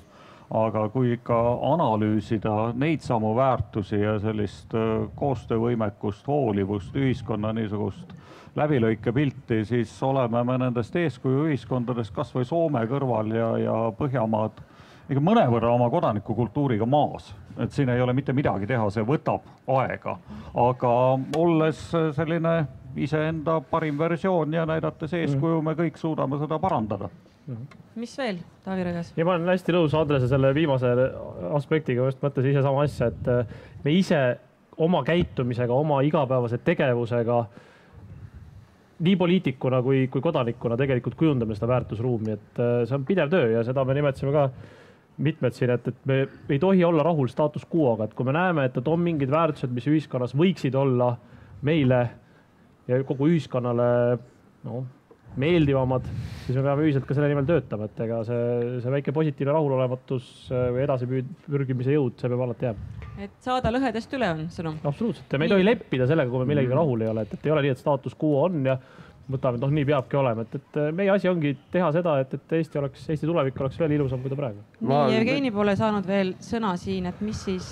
aga kui ikka analüüsida neid samu väärtusi ja sellist koostöövõimekust, hoolivust, ühiskonna niisugust läbilõikepilti, siis oleme me nendest eeskuju ühiskondadest kas või Soome kõrval ja Põhjamaad ikka mõnevõrra oma kodanikukultuuriga maas. Et siin ei ole mitte midagi teha, see võtab aega. Aga olles selline iseenda parim versioon ja näidates eeskuju, me kõik suudame seda parandada. Mis veel, Taavi Rõivas? Ja ma olen hästi nõus Andrese selle viimase aspektiga, just mõtles ise sama asja, et me ise oma käitumisega, oma igapäevase tegevusega nii poliitikuna kui kodanikuna tegelikult kujundame seda väärtusruumi, et see on pidev töö ja seda me nimetasime ka mitmed siin, et me ei tohi olla rahul status quo'ga, et kui me näeme, et on mingid väärtused, mis ühiskonnas võiksid olla meile ja kogu ühiskonnale meeldivamad, siis me peame ühiselt ka selle nimel töötama, et ega see väike positiivne rahulolematus või edasipürgimise jõud, see peab alati jääma. Et saada lõhedest üle on sõnum. Absoluutselt, ja me ei tohi leppida sellega, kui me millegagi rahul ei ole, et ei ole nii, et status quo on ja mõtleme, et nii peabki olema, et meie asi ongi teha seda, et Eesti tulevik oleks veel ilusam, kui ta praegu. Nii, Jevgeni pole saanud veel sõna siin, et mis siis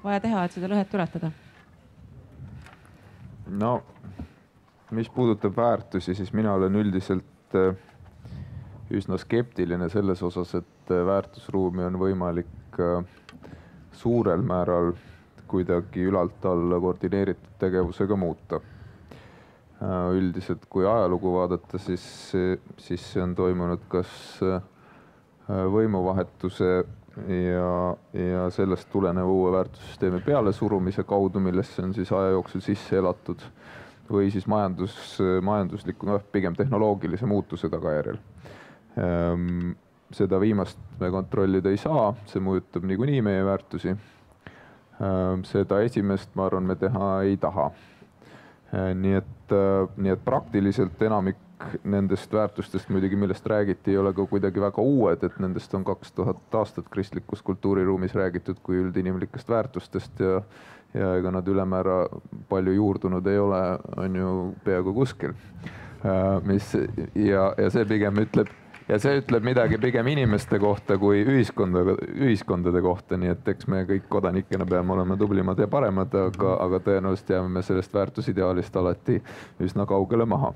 vaja teha, et seda lõhet ületada? No, mis puudutab väärtusi, siis mina olen üldiselt üsna skeptiline selles osas, et väärtusruumi on võimalik suurel määral kuidagi ülalt alla koordineeritud tegevusega muuta. Üldiselt, kui ajalugu vaadata, siis see on toimunud kas võimuvahetuse ja sellest tuleneva uue väärtussüsteemi pealesurumise kaudu, millesse on siis aja jooksul sisse elatud, või siis majandusliku, pigem tehnoloogilise muutuse tagajärjel. Seda viimast me kontrollida ei saa, see mõjutab niikuinii meie väärtusi. Seda esimest, ma arvan, me teha ei taha. Nii et praktiliselt enamik nendest väärtustest muidugi, millest räägiti, ei ole ka kuidagi väga uued, et nendest on 2000 aastat kristlikus kultuuriruumis räägitud kui üldinimlikest väärtustest ja ega nad ülemäära palju juurdunud ei ole, on ju peaaegu kuskil. Ja see pigem ütleb midagi pigem inimeste kohta kui ühiskondade kohta, nii et eks me kõik kodanikena peame olema tublimad ja paremad, aga tõenäoliselt jääme me sellest väärtusideaalist alati üsna kaugele maha.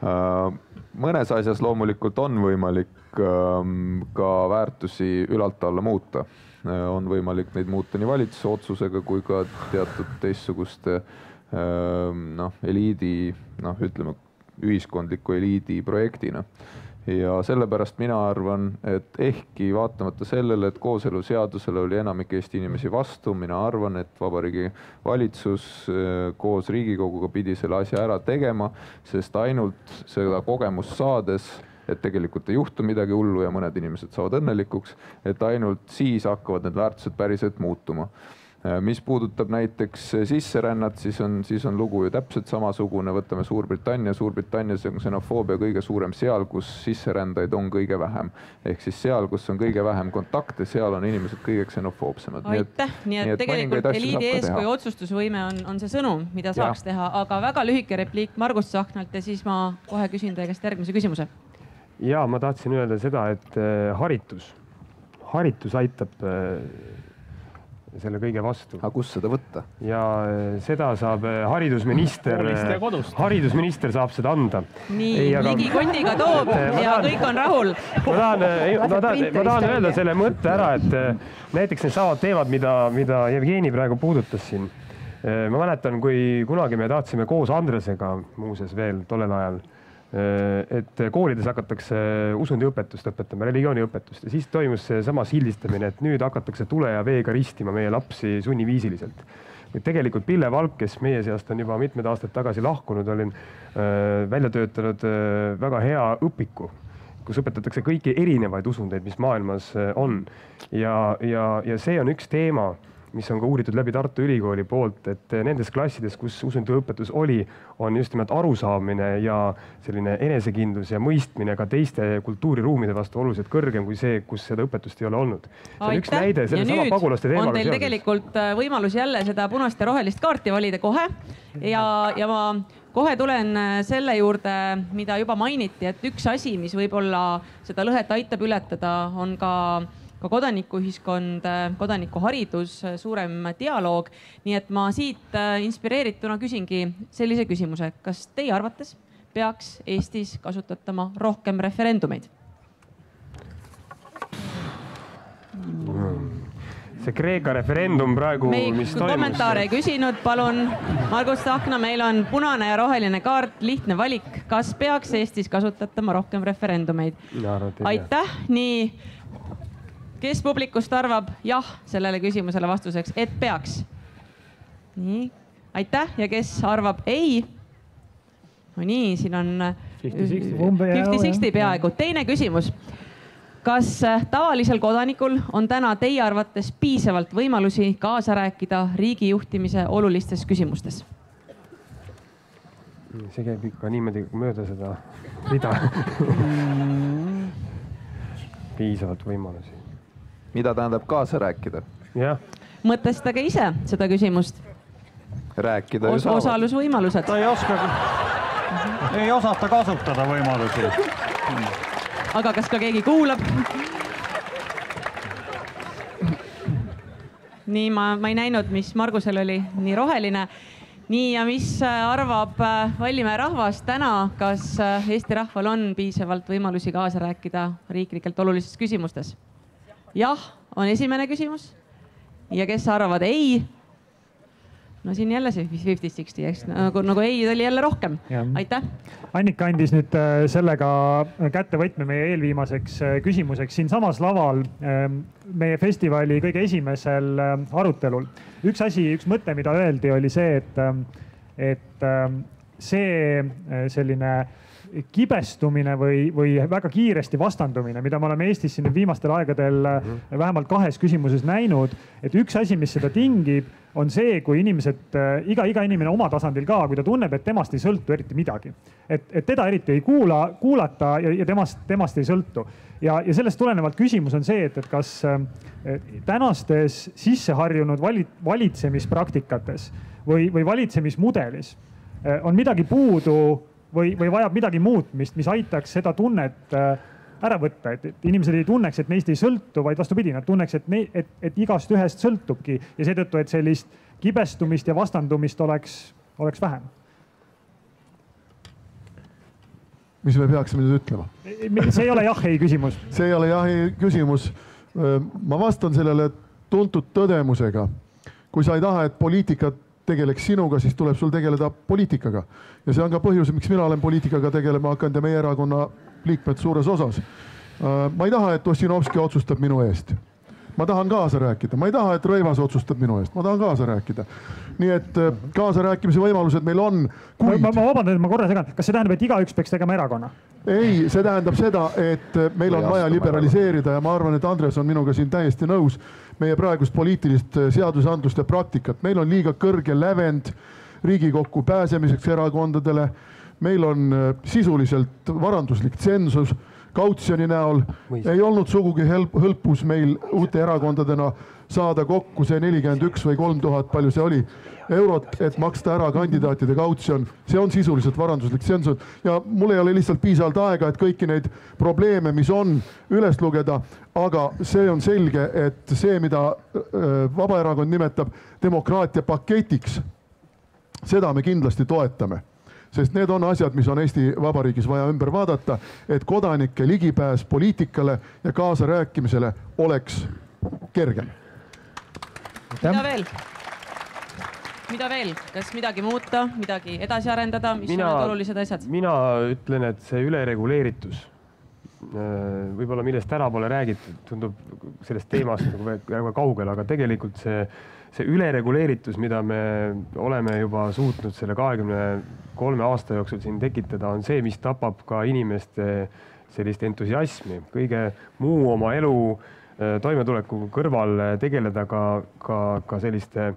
Mõnes asjas loomulikult on võimalik ka väärtusi ülalt alla muuta. On võimalik neid muuta nii valitsuse otsusega kui ka teatud teistsuguste eliidi, ütleme ühiskondliku eliidi projektina. Ja sellepärast mina arvan, et ehkki vaatamata sellele, et kooseluseadusele oli enamik Eesti inimesi vastu, mina arvan, et Vabariigi Valitsus koos Riigikoguga pidi selle asja ära tegema, sest ainult seda kogemust saades, et tegelikult ei juhtu midagi hullu ja mõned inimesed saavad õnnelikuks, et ainult siis hakkavad need väärtused päriselt muutuma. Mis puudutab näiteks sisserännat, siis on lugu ju täpselt samasugune. Võtame Suurbritannias on ksenofoobia kõige suurem seal, kus sisserändajaid on kõige vähem. Ehk siis seal, kus on kõige vähem kontakte, seal on inimesed kõige ksenofoobsemad. Aitäh, nii et tegelikult eliidi eeskuju otsustusvõime on see sõnum, mida saaks teha, aga väga lühike repliik Margus Tsahknalt ja siis ma kohe küsin teie käest järgmise küsimuse. Ja ma tahtsin öelda seda, et haritus aitab selle kõige vastu. Aga kus seda võtta? Ja seda saab haridusminister saab seda anda. Nii, ligi kondiga toob ja kõik on rahul. Ma tahan öelda selle mõtte ära, et näiteks need samad teemad, mida Jevgeni praegu puudutas siin. Ma mäletan, kui kunagi me tahtsime koos Andresega muuseas veel tollel ajal, et koolides hakatakse usundiõpetust õpetama, religiooniõpetust ja siis toimus see sama sildistamine, et nüüd hakatakse tule ja veega ristima meie lapsi sunniviisiliselt. Tegelikult Pille Valk, kes meie seast on juba mitmed aastad tagasi lahkunud, olin välja töötanud väga hea õpiku, kus õpetatakse kõiki erinevaid usundeid, mis maailmas on. Ja see on üks teema, mis on ka uuritud läbi Tartu Ülikooli poolt, et nendes klassides, kus usundiõpetus oli, on just nimelt arusaamine ja selline enesekindlus ja mõistmine ka teiste kultuuriruumide vastu oluliselt kõrgem kui see, kus seda õpetust ei ole olnud. See on üks näide selle sama pagulaste teemaga. On teil tegelikult võimalus jälle seda punast ja rohelist kaarti valida kohe ja ma kohe tulen selle juurde, mida juba mainiti, et üks asi, mis võib-olla seda lõhet aitab ületada, on ka kodanikuühiskond, kodanikuharidus, suurem dialoog. Nii et ma siit inspireerituna küsingi sellise küsimuse. Kas teie arvates peaks Eestis kasutatama rohkem referendumeid? See Kreeka referendum praegu, mis toimus. Kommentaare ei küsinud, palun. Margus Tsahkna, meil on punane ja roheline kaart, lihtne valik. Kas peaks Eestis kasutatama rohkem referendumeid? Aitäh, nii. Kes publikust arvab jah sellele küsimusele vastuseks, et peaks? Nii, aitäh ja kes arvab ei? No nii, siin on 50-60 peaaegu. Teine küsimus. Kas tavalisel kodanikul on täna teie arvates piisavalt võimalusi kaasa rääkida riigi juhtimise olulistes küsimustes? See käib ikka niimoodi mööda seda rida. Piisavalt võimalusi. Mida tähendab kaasa rääkida? Jah. Mõtestage ise seda küsimust. Rääkida ju saavad. Osalusvõimalused. Ta ei osata kasutada võimalusi. Aga kas ka keegi kuulab? Nii, ma ei näinud, mis Margusel oli nii roheline. Nii, ja mis arvab Vallimäe rahvas täna, kas Eesti rahval on piisavalt võimalusi kaasa rääkida riiklikelt olulistes küsimustes? Jah, on esimene küsimus. Ja kes arvavad ei? No siin jälle see 50-60, eks? Nagu ei oli jälle rohkem. Aitäh. Annika andis nüüd sellega kättevõtme meie eelviimaseks küsimuseks siin samas laval meie festivali kõige esimesel arutelul. Üks mõte, mida öeldi, oli see, et see selline kibestumine või väga kiiresti vastandumine, mida me oleme Eestis siin viimastel aegadel vähemalt 2 küsimuses näinud, et üks asi, mis seda tingib, on see, kui inimesed, iga inimene oma tasandil ka, kui ta tunneb, et temast ei sõltu eriti midagi. Et teda eriti ei kuulata ja temast ei sõltu. Ja sellest tulenevalt küsimus on see, et kas tänastes sisseharjunud valitsemispраktikates või valitsemismudelis on midagi puudu või vajab midagi muutmist, mis aitaks seda tunnet ära võtta, et inimesed ei tunneks, et neist ei sõltu, vaid vastupidi, nad tunneks, et igast ühest sõltubki ja seetõttu, et sellist kibestumist ja vastandumist oleks vähem. Mis me peaksime nüüd ütlema? See ei ole jah-ei küsimus. See ei ole jah-ei küsimus. Ma vastan sellele tuntud tõdemusega. Kui sa ei taha, et poliitikat tegeleks sinuga, siis tuleb sul tegeleda poliitikaga. Ja see on ka põhjus, miks mina olen poliitikaga tegelema hakanud ja meie erakonna liikmed suures osas. Ma ei taha, et Ossinovski otsustab minu eest. Ma tahan kaasa rääkida. Ma ei taha, et Rõivas otsustab minu eest. Ma tahan kaasa rääkida. Nii et kaasa rääkimise võimalused meil on. Ma vabandan, et ma korra segan. Kas see tähendab, et igaüks peaks tegema erakonna? Ei, see tähendab seda, et meil on vaja liberaliseerida ja ma arvan, et Andres on minuga siin täiesti nõus meie praegust poliitilist seadusandlust ja praktikat. Meil on liiga kõrge lävend Riigikokku pääsemiseks erakondadele. Meil on sisuliselt varanduslik tsensus kautsjoni näol. Ei olnud sugugi hõlpus meil uute erakondadena saada kokku see 41 või 3000, palju see oli, eurot, et maksta ära kandidaatide kautsjon. See on sisuliselt varanduslik tsensus. Ja mul ei ole lihtsalt piisavalt aega, et kõiki neid probleeme, mis on, üles lugeda. Aga see on selge, et see, mida Vabaerakond nimetab demokraatia paketiks, seda me kindlasti toetame. Sest need on asjad, mis on Eesti Vabariigis vaja ümber vaadata, et kodanike ligipääs poliitikale ja kaasa rääkimisele oleks kergem. Mida veel? Kas midagi muuta, midagi edasi arendada, mis on need olulised asjad? Mina ütlen, et see ülereguleeritus, võib-olla millest täna pole räägitud, tundub sellest teemast väga kaugel, aga tegelikult see ülereguleeritus, mida me oleme juba suutnud selle 23 aasta jooksul siin tekitada, on see, mis tapab ka inimeste sellist entusiasmi. Kõige muu oma elu toimetuleku kõrval tegeleda ka selliste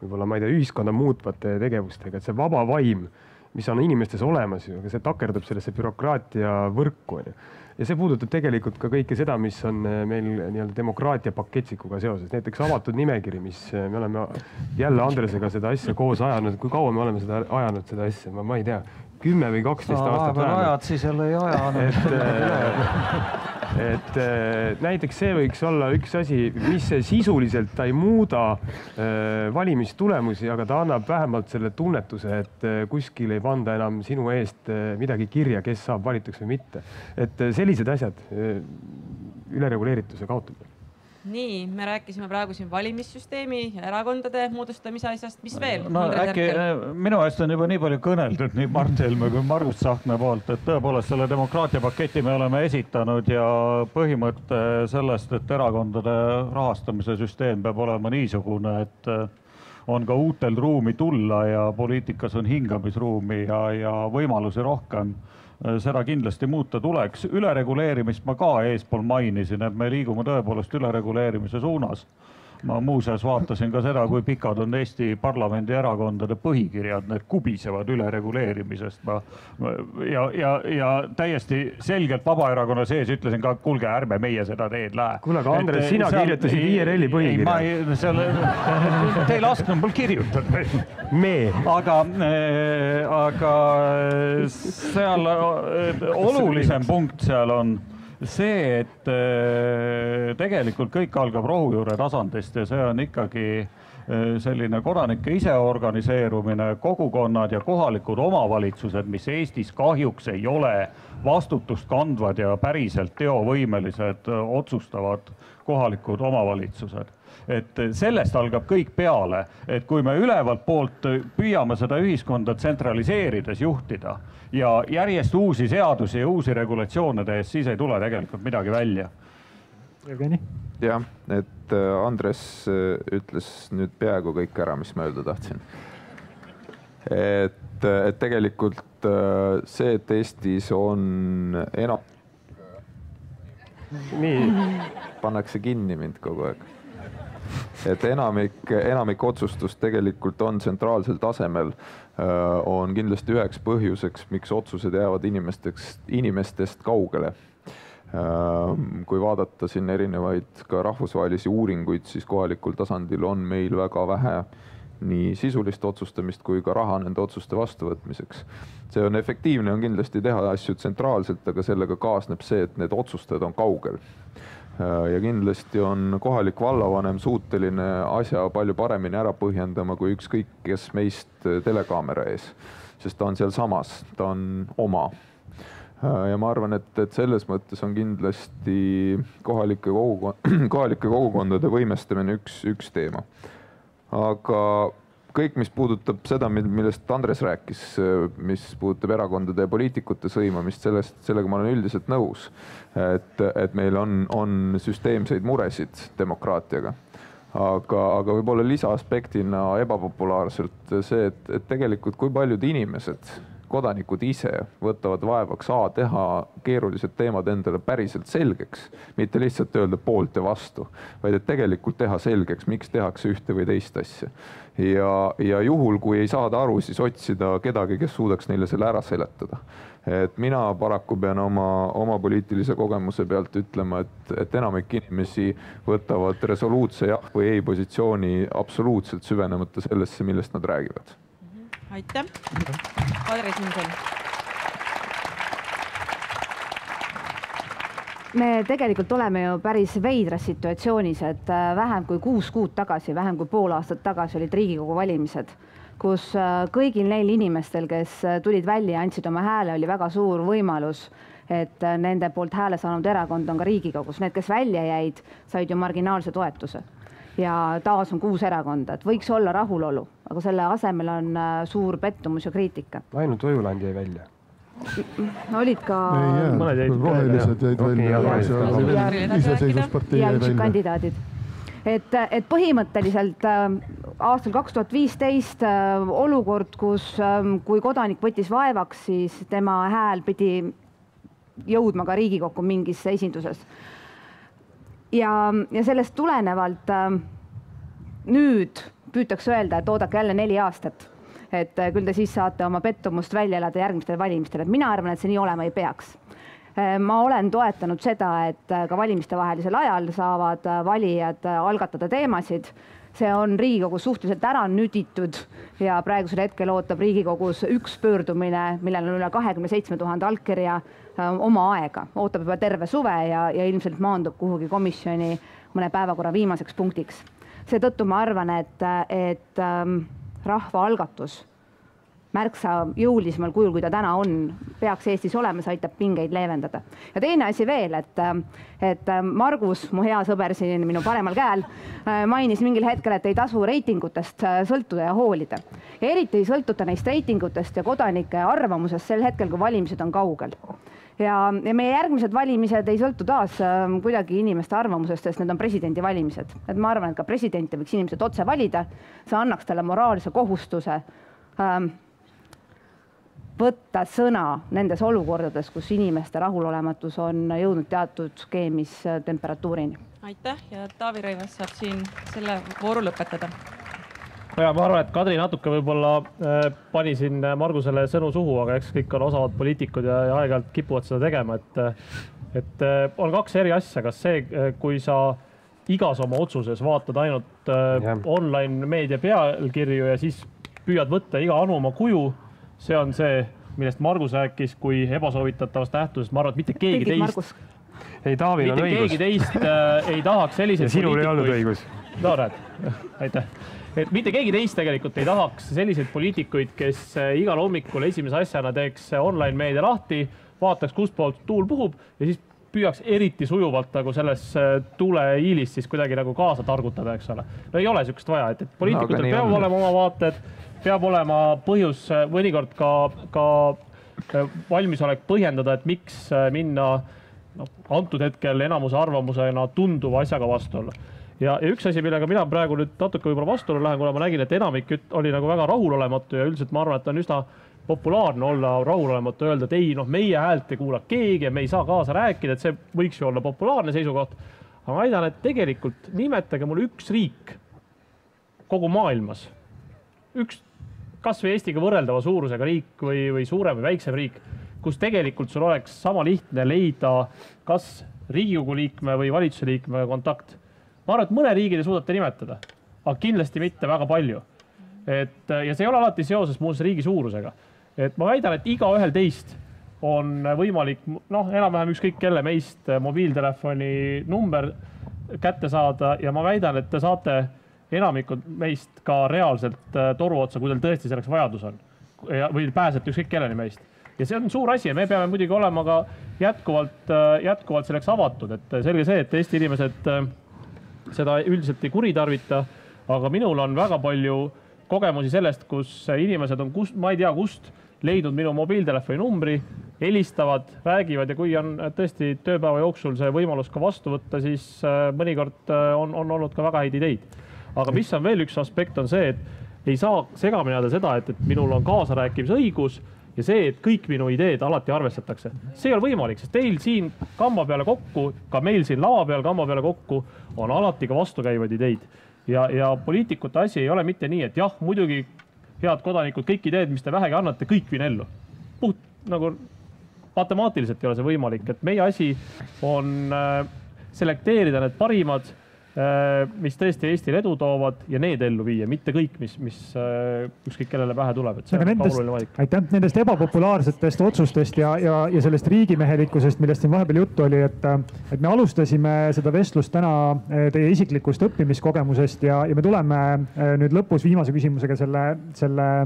võib-olla, ma ei tea, ühiskonda muutvate tegevustega, et see vaba vaim, mis on inimestes olemas ju, aga see takerdub sellesse bürokraatia võrku. Ja see puudutab tegelikult ka kõike seda, mis on meil nii-öelda demokraatia paketsikuga seoses. Näiteks avatud nimekiri, mis me oleme jälle Andresega seda asja koos ajanud. Kui kaua me oleme seda ajanud seda asja? Ma ei tea, 10 või 12 aastat vähemalt. Ajad siis jälle ei ajanud. Et näiteks see võiks olla üks asi, mis sisuliselt ta ei muuda valimistulemusi, aga ta annab vähemalt selle tunnetuse, et kuskil ei panda enam sinu eest midagi kirja, kes saab valituks või mitte. Et sellised asjad, ülereguleerituse kaotamine. Nii, me rääkisime praegu siin valimissüsteemi ja erakondade moodustamise asjast. Mis veel? No äkki minu eest on juba nii palju kõneldud nii Mart Helme kui Margus Tsahkna poolt, et tõepoolest selle demokraatia paketi me oleme esitanud ja põhimõtte sellest, et erakondade rahastamise süsteem peab olema niisugune, et on ka uutel ruumi tulla ja poliitikas on hingamisruumi ja võimalusi rohkem. Seda kindlasti muuta tuleks. Ülereguleerimist ma ka eespool mainisin, et me liigume tõepoolest ülereguleerimise suunas. Ma muuseas vaatasin ka seda, kui pikad on Eesti parlamendi erakondade põhikirjad, need kubisevad ülereguleerimisest. Ja täiesti selgelt Vabaerakonna sees ütlesin ka, kuulge, ärme meie seda teed lähe. Kuule, aga Andres, sina kirjutasid IRL-i põhikirja. Te ei lasknud mul kirjutada. Aga seal olulisem punkt seal on see, et tegelikult kõik algab rohujuure tasandist ja see on ikkagi selline kodanike ise organiseerumine, kogukonnad ja kohalikud omavalitsused, mis Eestis kahjuks ei ole vastutust kandvad ja päriselt teovõimelised otsustavad kohalikud omavalitsused. Et sellest algab kõik peale, et kui me ülevalt poolt püüame seda ühiskonda tsentraliseerides juhtida ja järjest uusi seadusi ja uusi regulatsioone tehes, siis ei tule tegelikult midagi välja. Jevgeni? Jah, et Andres ütles nüüd peaaegu kõik ära, mis ma öelda tahtsin. Et tegelikult see, et Eestis on enam... Pannakse kinni mind kogu aeg. Et enamik otsustust tegelikult on tsentraalsel tasemel, on kindlasti üheks põhjuseks, miks otsused jäävad inimestest kaugele. Kui vaadata siin erinevaid ka rahvusvahelisi uuringuid, siis kohalikul tasandil on meil väga vähe nii sisulist otsustamist kui ka raha nende otsuste vastuvõtmiseks. See on efektiivne, on kindlasti teha asju tsentraalselt, aga sellega kaasneb see, et need otsustajad on kaugel. Ja kindlasti on kohalik vallavanem suuteline asja palju paremini ära põhjendama kui ükskõik kes meist telekaamera ees, sest ta on seal samas, ta on oma. Ja ma arvan, et selles mõttes on kindlasti kohalike kogukondade võimestamine üks teema. Aga kõik, mis puudutab seda, millest Andres rääkis, mis puudutab erakondade ja poliitikute sõimamist, sellega ma olen üldiselt nõus, et meil on süsteemseid muresid demokraatiaga. Aga võib-olla lisaaspektina ebapopulaarselt see, et tegelikult kui paljud inimesed, kodanikud ise võtavad vaevaks teha keerulised teemad endale päriselt selgeks, mitte lihtsalt öelda poolt ja vastu, vaid et tegelikult teha selgeks, miks tehakse ühte või teist asja. Ja juhul, kui ei saada aru, siis otsida kedagi, kes suudaks neile selle ära seletada. Et mina paraku pean oma poliitilise kogemuse pealt ütlema, et enamik inimesi võtavad resoluutse jah või ei positsiooni absoluutselt süvenemata sellesse, millest nad räägivad. Aitäh. Kadri Simson. Me tegelikult oleme ju päris veidras situatsioonis, et vähem kui 6 kuud tagasi, vähem kui pool aastat tagasi olid Riigikogu valimised, kus kõigil neil inimestel, kes tulid välja ja andsid oma hääle, oli väga suur võimalus, et nende poolt hääle saanud erakond on ka Riigikogus. Need, kes välja jäid, said ju marginaalse toetuse. Ja taas on 6 erakonda, et võiks olla rahulolu, aga selle asemel on suur pettumus ja kriitika. Ainult Ojuland jäi välja. Olid ka... Rohelised jäid välja. Iseseisvuspartei jäi välja. Kandidaadid. Et põhimõtteliselt aastal 2015 olukord, kus kui kodanik võttis vaevaks, siis tema hääl pidi jõudma ka Riigikokku mingis esinduses. ja sellest tulenevalt nüüd püütakse öelda, et oodake jälle 4 aastat, et küll te siis saate oma pettumust välja elada järgmistel valimistel, et mina arvan, et see nii olema ei peaks. Ma olen toetanud seda, et ka valimistevahelisel ajal saavad valijad algatada teemasid. See on Riigikogus suhteliselt ära nüditud ja praegusel hetkel ootab Riigikogus üks pöördumine, millel on üle 27 000 allkirja oma aega. Ootab juba terve suve ja ilmselt maandub kuhugi komisjoni mõne päevakorra viimaseks punktiks. Seetõttu ma arvan, et rahvaalgatus märksa jõulisemal kujul, kui ta täna on, peaks Eestis olema, see aitab pingeid leevendada. Ja teine asi veel, et Margus, mu hea sõber siin minu paremal käel, mainis mingil hetkel, et ei tasu reitingutest sõltuda ja hoolida. Ja eriti ei sõltuta neist reitingutest ja kodanike arvamusest sel hetkel, kui valimised on kaugel. Ja meie järgmised valimised ei sõltu taas kuidagi inimeste arvamusest, sest need on presidendi valimised. Et ma arvan, et ka presidenti võiks inimesed otse valida, see annaks talle moraalse kohustuse võtta sõna nendes olukordades, kus inimeste rahulolematus on jõudnud teatud skeemis temperatuurini. Aitäh ja Taavi Rõivas saab siin selle vooru lõpetada. Ja ma arvan, et Kadri natuke võib-olla pani siin Margusele sõnu suhu, aga eks kõik on osavad poliitikud ja aeg-ajalt kipuvad seda tegema, et on 2 eri asja, kas see, kui sa igas oma otsuses vaatad ainult online meedia pealkirju ja siis püüad võtta iga anu oma kuju, see on see, millest Margus rääkis kui ebasoovitatavast nähtusest. Ma arvan, et mitte keegi teist, ei, Taavil on õigus. Keegi teist ei tahaks selliseid ja sinul ei olnud õigus. No, näed, aitäh. Et mitte keegi teist tegelikult ei tahaks selliseid poliitikuid, kes igal hommikul esimese asjana teeks online meedia lahti, vaataks, kust poolt tuul puhub ja siis püüaks eriti sujuvalt nagu selles tuuleiilis siis kuidagi nagu kaasa targutada, eks ole. No ei ole sükest vaja, et poliitikutel peab olema oma vaated, peab olema põhjus mõnikord ka valmisolek põhjendada, et miks minna antud hetkel enamuse arvamusena tunduva asjaga vastu olla. Ja üks asi, millega mina praegu nüüd natuke võib-olla vastuolu lähen, kuna ma nägin, et enamik oli nagu väga rahulolematu ja üldiselt ma arvan, et on üsna populaarne olla rahulolematu, öelda, et ei, meie häält ei kuula keegi ja me ei saa kaasa rääkida, et see võiks ju olla populaarne seisukoht. Aga ma aidan, et tegelikult nimetage mulle üks riik kogu maailmas, üks kas või Eestiga võrreldava suurusega riik või suurem või väiksem riik, kus tegelikult sul oleks sama lihtne leida kas Riigikogu liikme või valitsuse liikme kontakt. Ma arvan, et mõne riigi te suudate nimetada, aga kindlasti mitte väga palju. Ja see ei ole alati seoses muuseas riigi suurusega. Et ma väidan, et iga ühel teist on võimalik enam-vähem ükskõik kelle meist mobiiltelefoni number kätte saada ja ma väidan, et te saate enamikud meist ka reaalselt toru otsa, kui teil tõesti selleks vajadus on või pääsete ükskõik kelleni meist. Ja see on suur asi ja me peame muidugi olema ka jätkuvalt selleks avatud, et selge see, et Eesti inimesed seda üldiselt ei kuritarvita, aga minul on väga palju kogemusi sellest, kus inimesed on, ma ei tea kust, leidnud minu mobiiltelefoni numbri, helistavad, räägivad ja kui on tõesti tööpäeva jooksul see võimalus ka vastu võtta, siis mõnikord on olnud ka väga häid ideid. Aga mis on veel üks aspekt on see, et ei saa segamini jääda seda, et minul on kaasarääkimise õigus ja see, et kõik minu ideed alati arvestatakse. See ei ole võimalik, sest teil siin kamba peale kokku, ka meil siin lava peal kamba peale kokku on alati ka vastukäivaid ideid. Ja poliitikute asi ei ole mitte nii, et jah, muidugi head kodanikud, kõik ideed, mis te vähegi annate, kõik viin ellu. Puht nagu matemaatiliselt ei ole see võimalik, et meie asi on selekteerida need parimad, mis tõesti Eestile edu toovad ja need ellu viia, mitte kõik, mis ükskõik kellele pähe tuleb. Et see on oluline valik. Aitäh nendest ebapopulaarsetest otsustest ja sellest riigimehelikkusest, millest siin vahepeal juttu oli, et me alustasime seda vestlust täna teie isiklikust õppimiskogemusest ja me tuleme nüüd lõpus viimase küsimusega selle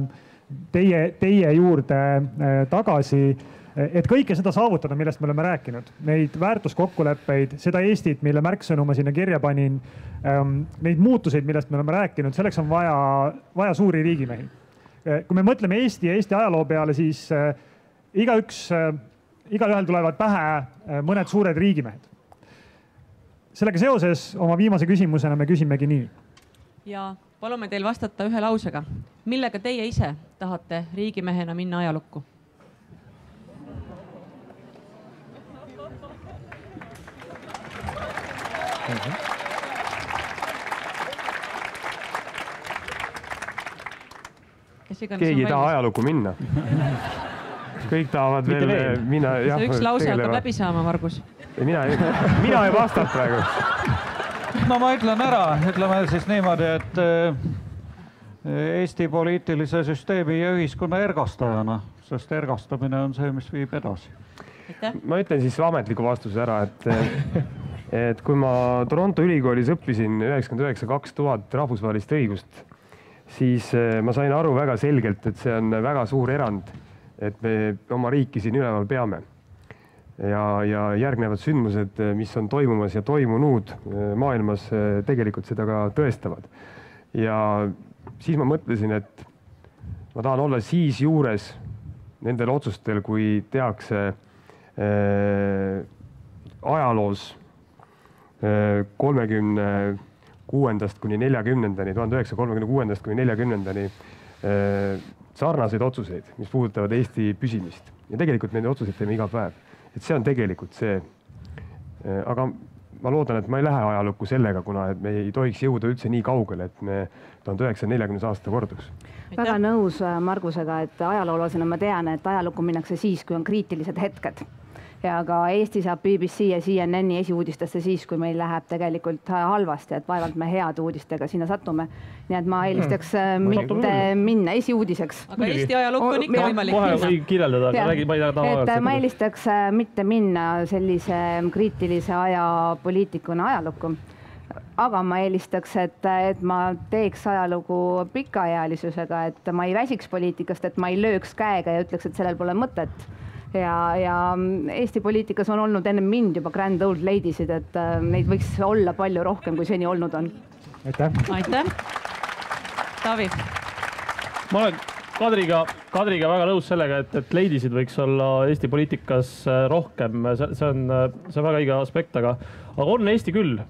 teie juurde tagasi. Et kõike seda saavutada, millest me oleme rääkinud, neid väärtuskokkuleppeid, seda Eestit, mille märksõnu ma sinna kirja panin, neid muutuseid, millest me oleme rääkinud, selleks on vaja suuri riigimehi. Kui me mõtleme Eesti ja Eesti ajaloo peale, siis igaühel tulevad pähe mõned suured riigimehed. Sellega seoses oma viimase küsimusena me küsimegi nii. Ja palume teil vastata ühe lausega. Millega teie ise tahate riigimehena minna ajalukku? Keegi ei taha ajalukku minna. Kõik tahavad veel minna. See üks lause hakkab läbi saama, Margus. Mina ei vastanud praegu. No ma ütlen ära, ütleme siis niimoodi, et Eesti poliitilise süsteemi ja ühiskonna ergastajana, sest ergastamine on see, mis viib edasi. Ma ütlen siis ametliku vastuse ära, et kui ma Toronto ülikoolis õppisin 99-2000 rahvusvahelist õigust, siis ma sain aru väga selgelt, et see on väga suur erand, et me oma riiki siin üleval peame. Ja järgnevad sündmused, mis on toimumas ja toimunud maailmas, tegelikult seda ka tõestavad. Ja siis ma mõtlesin, et ma tahan olla siis juures nendel otsustel, kui tehakse ajaloos 36. kuni 40-ndani, 1936. kuni 40-ndani sarnaseid otsuseid, mis puudutavad Eesti püsimist. Ja tegelikult neid otsuseid teeme iga päev. Et see on tegelikult see. Aga ma loodan, et ma ei lähe ajalukku sellega, kuna me ei tohiks jõuda üldse nii kaugele, et me 1940 aasta korduks. Väga nõus Margusega, et ajaloolasena ma tean, et ajalukku minnakse siis, kui on kriitilised hetked. Ja ka Eesti saab BBC ja CNN-i esiuudistesse siis, kui meil läheb tegelikult halvasti, et vaevalt me head uudistega sinna satume. Nii et ma eelistaks mitte minna esiuudiseks. Aga Eesti ajalukku on ikka võimalik minna. Kohe või kirjeldada, aga räägi, ma ei taha. Ma eelistaks mitte minna sellise kriitilise aja poliitikuna ajalukku. Aga ma eelistaks, et ma teeks ajalugu pikaealisusega, et ma ei väsiks poliitikast, et ma ei lööks käega ja ütleks, et sellel pole mõtet. Ja Eesti poliitikas on olnud enne mind juba grand old ladies'id, et neid võiks olla palju rohkem, kui seni olnud on. Aitäh. Taavi. Ma olen Kadriga väga nõus sellega, et ladies'id võiks olla Eesti poliitikas rohkem. See on väga õige aspekt, aga on Eesti küll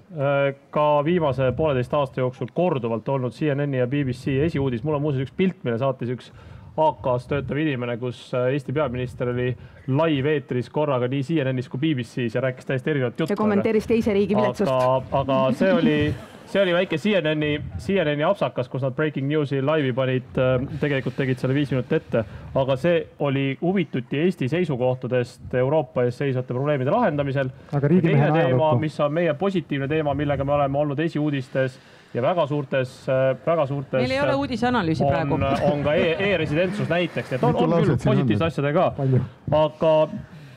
ka viimase 1,5 aasta jooksul korduvalt olnud CNN-i ja BBC esiuudis. Mul on muuseas üks pilt, mille saatis üks AK-s töötav inimene, kus Eesti peaminister oli live-eetris korraga nii CNN-is kui BBC-s ja rääkis täiesti erinevat juttu. Ja kommenteeris teise riigi viletsust. Aga see oli väike CNN-i apsakas, kus nad breaking news'i laivi panid, tegelikult tegid selle 5 minutit ette. Aga see oli huvituti Eesti seisukohtadest Euroopa ees seisvate probleemide lahendamisel. Teine teema, mis on meie positiivne teema, millega me oleme olnud esiuudistes ja väga suurtes... Meil ei ole uudisanalüüsi praegu. On ka e-residentsus näiteks, et on küll positiivsed asjadega. Aga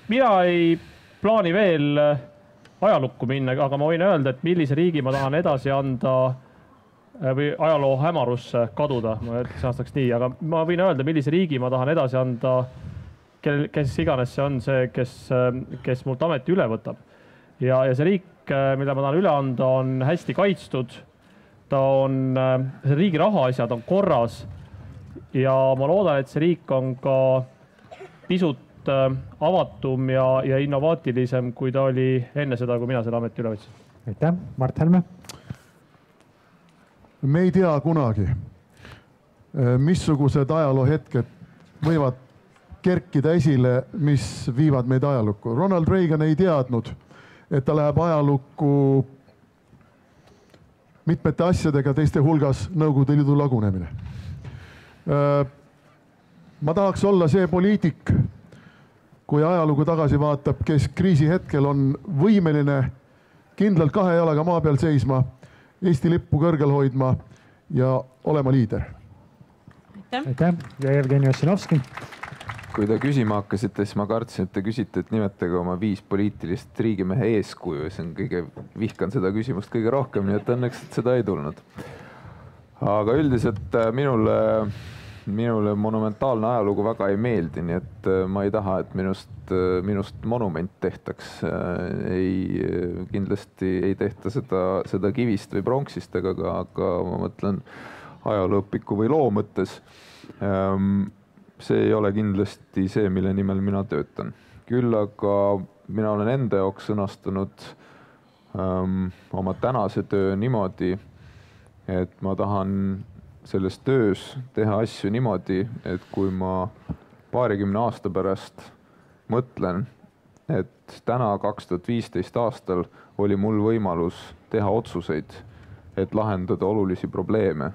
mina ei plaani veel ajalukku minna, aga ma võin öelda, et millise riigi ma tahan edasi anda või ajaloo hämarusse kaduda, ma sõnastaks nii, aga ma võin öelda, millise riigi ma tahan edasi anda, kes iganes see on see, kes mult ameti üle võtab. Ja see riik, mida ma tahan üle anda, on hästi kaitstud. See riigi rahaasjad on korras ja ma loodan, et see riik on ka pisut avatum ja innovaatilisem, kui ta oli enne seda, kui mina selle ameti üle võtsin. Aitäh, Mart Helme. Me ei tea kunagi, missugused ajaloohetked võivad kerkida esile, mis viivad meid ajalukku. Ronald Reagan ei teadnud, et ta läheb ajalukku mitmete asjadega, teiste hulgas Nõukogude Liidu lagunemine. Ma tahaks olla see poliitik, kui ajalugu tagasi vaatab, kes kriisi hetkel on võimeline kindlalt 2 jalaga maa peal seisma, Eesti lippu kõrgel hoidma ja olema liider. Aitäh. Ja Jevgeni Ossinovski. Kui te küsima hakkasite, siis ma kartsin, et te küsite, et nimetage oma 5 poliitilist riigimehe eeskuju. Vihkan seda küsimust kõige rohkem, nii et õnneks et seda ei tulnud. Aga üldiselt minule monumentaalne ajalugu väga ei meeldi, nii et ma ei taha, et minust monument tehtaks. Kindlasti ei tehta seda kivist või pronksist, aga ma mõtlen ajalooõpiku või loo mõttes. See ei ole kindlasti see, mille nimel mina töötan. Küll aga mina olen enda jaoks sõnastanud oma tänase töö niimoodi, et ma tahan selles töös teha asju niimoodi, et kui ma 20 aasta pärast mõtlen, et täna 2015 aastal oli mul võimalus teha otsuseid, et lahendada olulisi probleeme,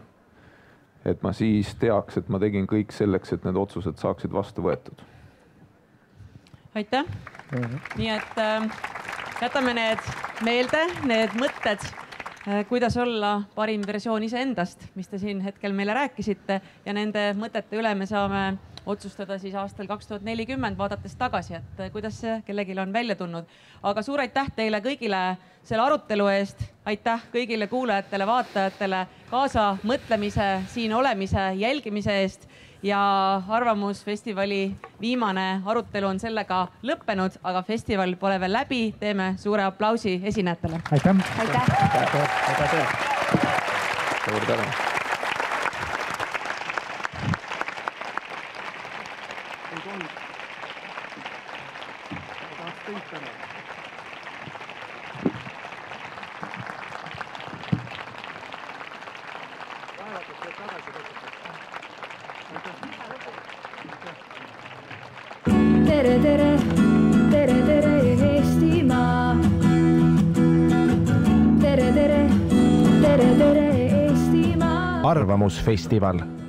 et ma siis teaks, et ma tegin kõik selleks, et need otsused saaksid vastu võetud. Aitäh. Nii et jätame need meelde, need mõtted, kuidas olla parim versioon iseendast, mis te siin hetkel meile rääkisite ja nende mõtete üle me saame otsustada siis aastal 2040, vaadates tagasi, et kuidas see kellelgi on välja tulnud. Aga suur aitäh teile kõigile selle arutelu eest. Aitäh kõigile kuulajatele, vaatajatele, kaasa mõtlemise, siin olemise, jälgimise eest. Ja Arvamusfestivali viimane arutelu on sellega lõppenud, aga festival pole veel läbi. Teeme suure aplausi esinejatele. Aitäh. Aitäh. Suur tänu. Tere, tere, tere, tere Eestimaa. Tere, tere, tere, tere Eestimaa. Arvamusfestival